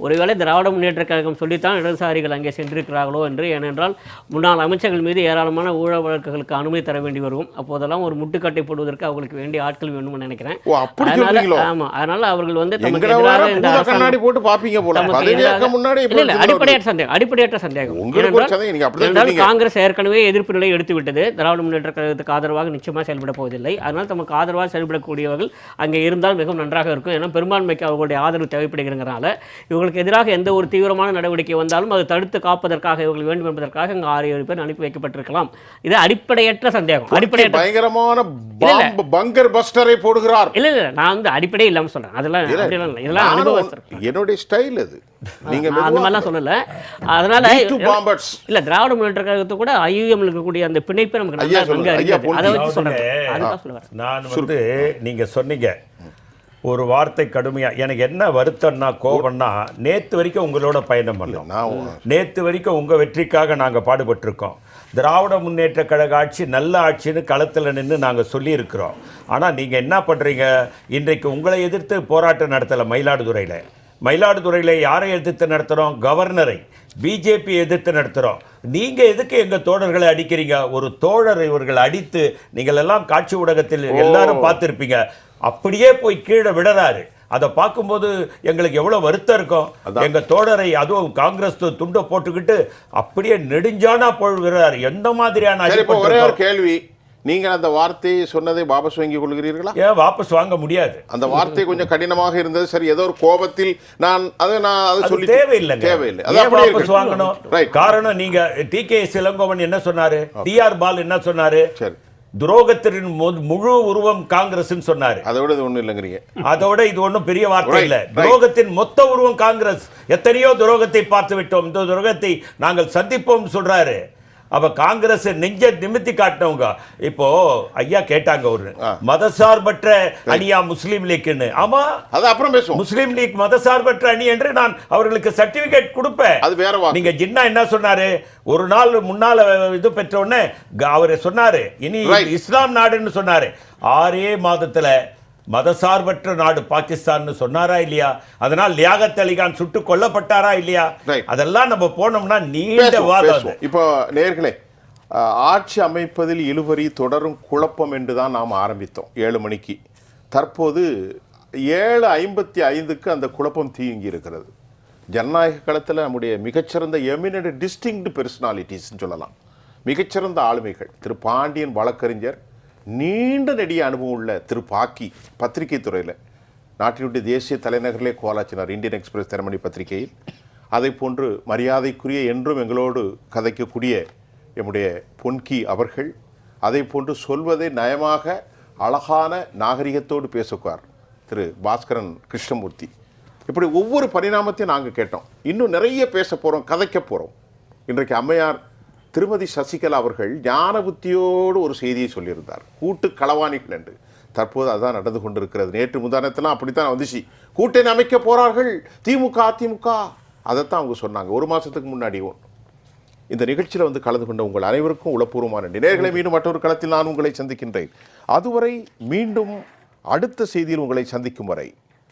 ஒருவேளை திராவிட முன்னேற்ற கழகம் சொல்லித்தான் இடதுசாரிகள் அங்கே சென்றிருக்கிறார்களோ என்று. ஏனென்றால் முன்னாள் அமைச்சர்கள் மீது ஏராளமான ஊழல் வழக்குகளுக்கு அனுமதி தர வேண்டி வரும். அப்போதெல்லாம் ஒரு முட்டுக்கட்டை போடுவதற்கு அவங்களுக்கு வேண்டிய ஆட்கள் வேணும்னு நினைக்கிறேன். அதனால அவர்கள் வந்து அடிப்படையற்ற சந்தேகம். காங்கிரஸ் ஏற்கனவே எதிர்ப்பு நிலை எடுத்துவிட்டது. திராவிட முன்னேற்ற கழகத்துக்கு ஆதரவாக நிச்சயமாக செயல்பட போவதில்லை. அதனால் நமக்கு ஆதரவாக செயல்படக்கூடியவர்கள் அங்கே இருந்தால் மிகவும் நன்றாக இருக்கும். ஏன்னா பெரும்பான்மைக்கு அவர்களுடைய ஆதரவு தேவைப்படுகிறதுனால இவர்களுக்கு எதிராக எந்த ஒரு தீவிரமான நடவடிக்கை வந்தாலும் அதை தடுத்து காப்பதற்காக இவர்கள் வேண்டும் என்பதற்காக இங்கே 6-7 பேர் அனுப்பி வைக்கப்பட்டிருக்கலாம். இது அடிப்படையற்ற சந்தேகம். பயங்கரமான பங்கர் பஸ்டரை போடுகிறார். இல்ல நான் வந்து அடிப்படை இல்லாம சொல்றேன். அதெல்லாம் இதெல்லாம் அனுபவம். என்னுடைய ஸ்டைல் அது. நீங்க அந்த மாதிரிலாம் சொல்லல. அதனால இல்ல திராவிட முன்னேற்ற கழகத்தை கூட ஐயூஎம் இருக்கக்கூடிய அந்த பிணைப்பு நமக்கு நல்லா அதை வச்சு சொல்றேன். நான் வந்து நீங்க சொன்னீங்க ஒரு வார்த்தை கடுமையா எனக்கு என்ன வருத்தம்னா கோபம்னா, நேற்று வரைக்கும் உங்களோட பயணம் பண்ணோம். நேற்று வரைக்கும் உங்க வெற்றிக்காக நாங்க பாடுபட்டிருக்கோம். திராவிட முன்னேற்ற கழக ஆட்சி நல்ல ஆட்சின்னு களத்தில் நின்று நாங்கள் சொல்லியிருக்கிறோம். ஆனால் நீங்கள் என்ன பண்ணுறீங்க, இன்றைக்கு உங்களை எதிர்த்து போராட்டம் நடத்தலை. மயிலாடுதுறையில் யாரை எதிர்த்து நடத்துகிறோம்? கவர்னரை, பிஜேபி எதிர்த்து நடத்துகிறோம். நீங்கள் எதுக்கு எங்கள் தோழர்களை அடிக்கிறீங்க? ஒரு தோழர் இவர்கள் அடித்து நீங்கள் எல்லாம் காட்சி ஊடகத்தில் எல்லாரும் பார்த்துருப்பீங்க. அப்படியே போய் கீழே விடுறாரு. அதை பார்க்கும்போது எங்களுக்கு எவ்வளோ வருத்தம் இருக்கும். எங்கள் தோழரை அதுவும் காங்கிரஸ் துண்டை போட்டுக்கிட்டு அப்படியே நெடுஞ்சானா போய் விடுறாரு. எந்த மாதிரியான ஒரே ஒரு கேள்வி, நீங்கள் அந்த வார்த்தையை சொன்னதை வாபஸ் வாங்கிக் கொள்கிறீர்களா? ஏன் வாபஸ் வாங்க முடியாது? அந்த வார்த்தை கொஞ்சம் கடினமாக இருந்தது. சரி, ஏதோ ஒரு கோபத்தில் நான் சொல்லி தேவையில்லை. வாபஸ் வாங்கணும். காரணம் நீங்க TKS இளங்கோவன் என்ன சொன்னாரு, DR பால் என்ன சொன்னாரு, துரோகத்தின் முழு உருவம் காங்கிரஸ் சொன்னாரு. அதோட இது ஒண்ணும் இல்லைங்கிறீங்க. அதோட இது ஒன்றும் பெரிய வார்த்தை இல்ல. துரோகத்தின் மொத்த உருவம் காங்கிரஸ். எத்தனையோ துரோகத்தை பார்த்து விட்டோம், இந்த துரோகத்தை நாங்கள் சந்திப்போம் சொல்றாரு. அப்ப காங்கிரஸ் நெஞ்ச நிமித்தி காட்டினவங்க. இப்போ ஐயா கேட்டாங்க ஒரு மதசார்பற்ற அணியா முஸ்லீம் லீக்னு. ஆமா, அது அப்புறம் பேசுவோம். முஸ்லீம் லீக் மதசார்பற்ற அணி என்று நான் அவர்களுக்கு சர்டிபிகேட் கொடுப்பேன். அது வேற வார்த்தை. நீங்க ஜின்னா என்ன சொன்னாரு, ஒரு நாள் முன்னால இது பெற்ற உடனே அவர் சொன்னாரு இனி இஸ்லாம் நாடுன்னு சொன்னாரு. 6 மாதத்துல மதசார்பற்ற நாடு பாகிஸ்தான் சொன்னாரா இல்லையா? அதனால் லியாகத் அலிகான் சுட்டு கொல்லப்பட்டாரா இல்லையா? அதெல்லாம் நம்ம போனோம்னா நீண்ட வாதம். இப்போ நேயர்களே, ஆட்சி அமைப்பதில் இழுபறி தொடரும் குழப்பம் என்றுதான் நாம் ஆரம்பித்தோம் 7 மணிக்கு. தற்போது 7:55க்கு அந்த குழப்பம் தீங்கி இருக்கிறது. ஜனநாயக களத்தில் நம்முடைய மிகச்சிறந்த எமினன்ட் டிஸ்டிங்க்ட் பெர்சனாலிட்டிஸ்ன்னு சொல்லலாம், மிகச்சிறந்த ஆளுமைகள். திரு பாண்டியன் வழக்கறிஞர், நீண்ட நெடிய அனுபவம் உள்ள திரு பாக்கி பத்திரிகை துறையில் நாட்டினுடைய தேசிய தலைநகரிலே கோலாச்சினார் இந்தியன் எக்ஸ்பிரஸ் தினமணி பத்திரிகையில். அதை போன்று மரியாதைக்குரிய என்றும் எங்களோடு கதைக்கக்கூடிய எம்முடைய பொன்கி அவர்கள், அதை போன்று சொல்வதை நயமாக அழகான நாகரிகத்தோடு பேசுவார் திரு பாஸ்கரன் கிருஷ்ணமூர்த்தி. இப்படி ஒவ்வொரு பரிணாமத்தையும் நாங்கள் கேட்டோம். இன்னும் நிறைய பேச போகிறோம், கதைக்க போகிறோம். இன்றைக்கு அம்மையார் திருமதி சசிகலா அவர்கள் ஞான புத்தியோடு ஒரு செய்தியை சொல்லியிருந்தார், கூட்டு களவாணிகள் என்று. தற்போது அதுதான் நடந்து கொண்டிருக்கிறது. நேற்று முந்தானத்தெல்லாம் அப்படித்தான் வந்துச்சு, கூட்டணி அமைக்க போறார்கள் திமுக அதிமுக. அதைத்தான் அவங்க சொன்னாங்க 1 மாதத்துக்கு முன்னாடி. இந்த நிகழ்ச்சியில் வந்து கலந்து கொண்ட உங்கள் அனைவருக்கும் உளப்பூர்வமான நேயர்களை மீண்டும் மற்றொரு களத்தில் நான் உங்களை சந்திக்கின்றேன். அதுவரை மீண்டும் அடுத்த செய்தியில் உங்களை சந்திக்கும் வரை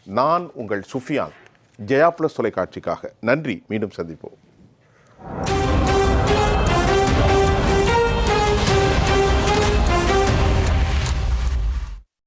நான் உங்கள் சுஃபியான், ஜெயா பிளஸ் தொலைக்காட்சிக்காக நன்றி. மீண்டும் சந்திப்போம்.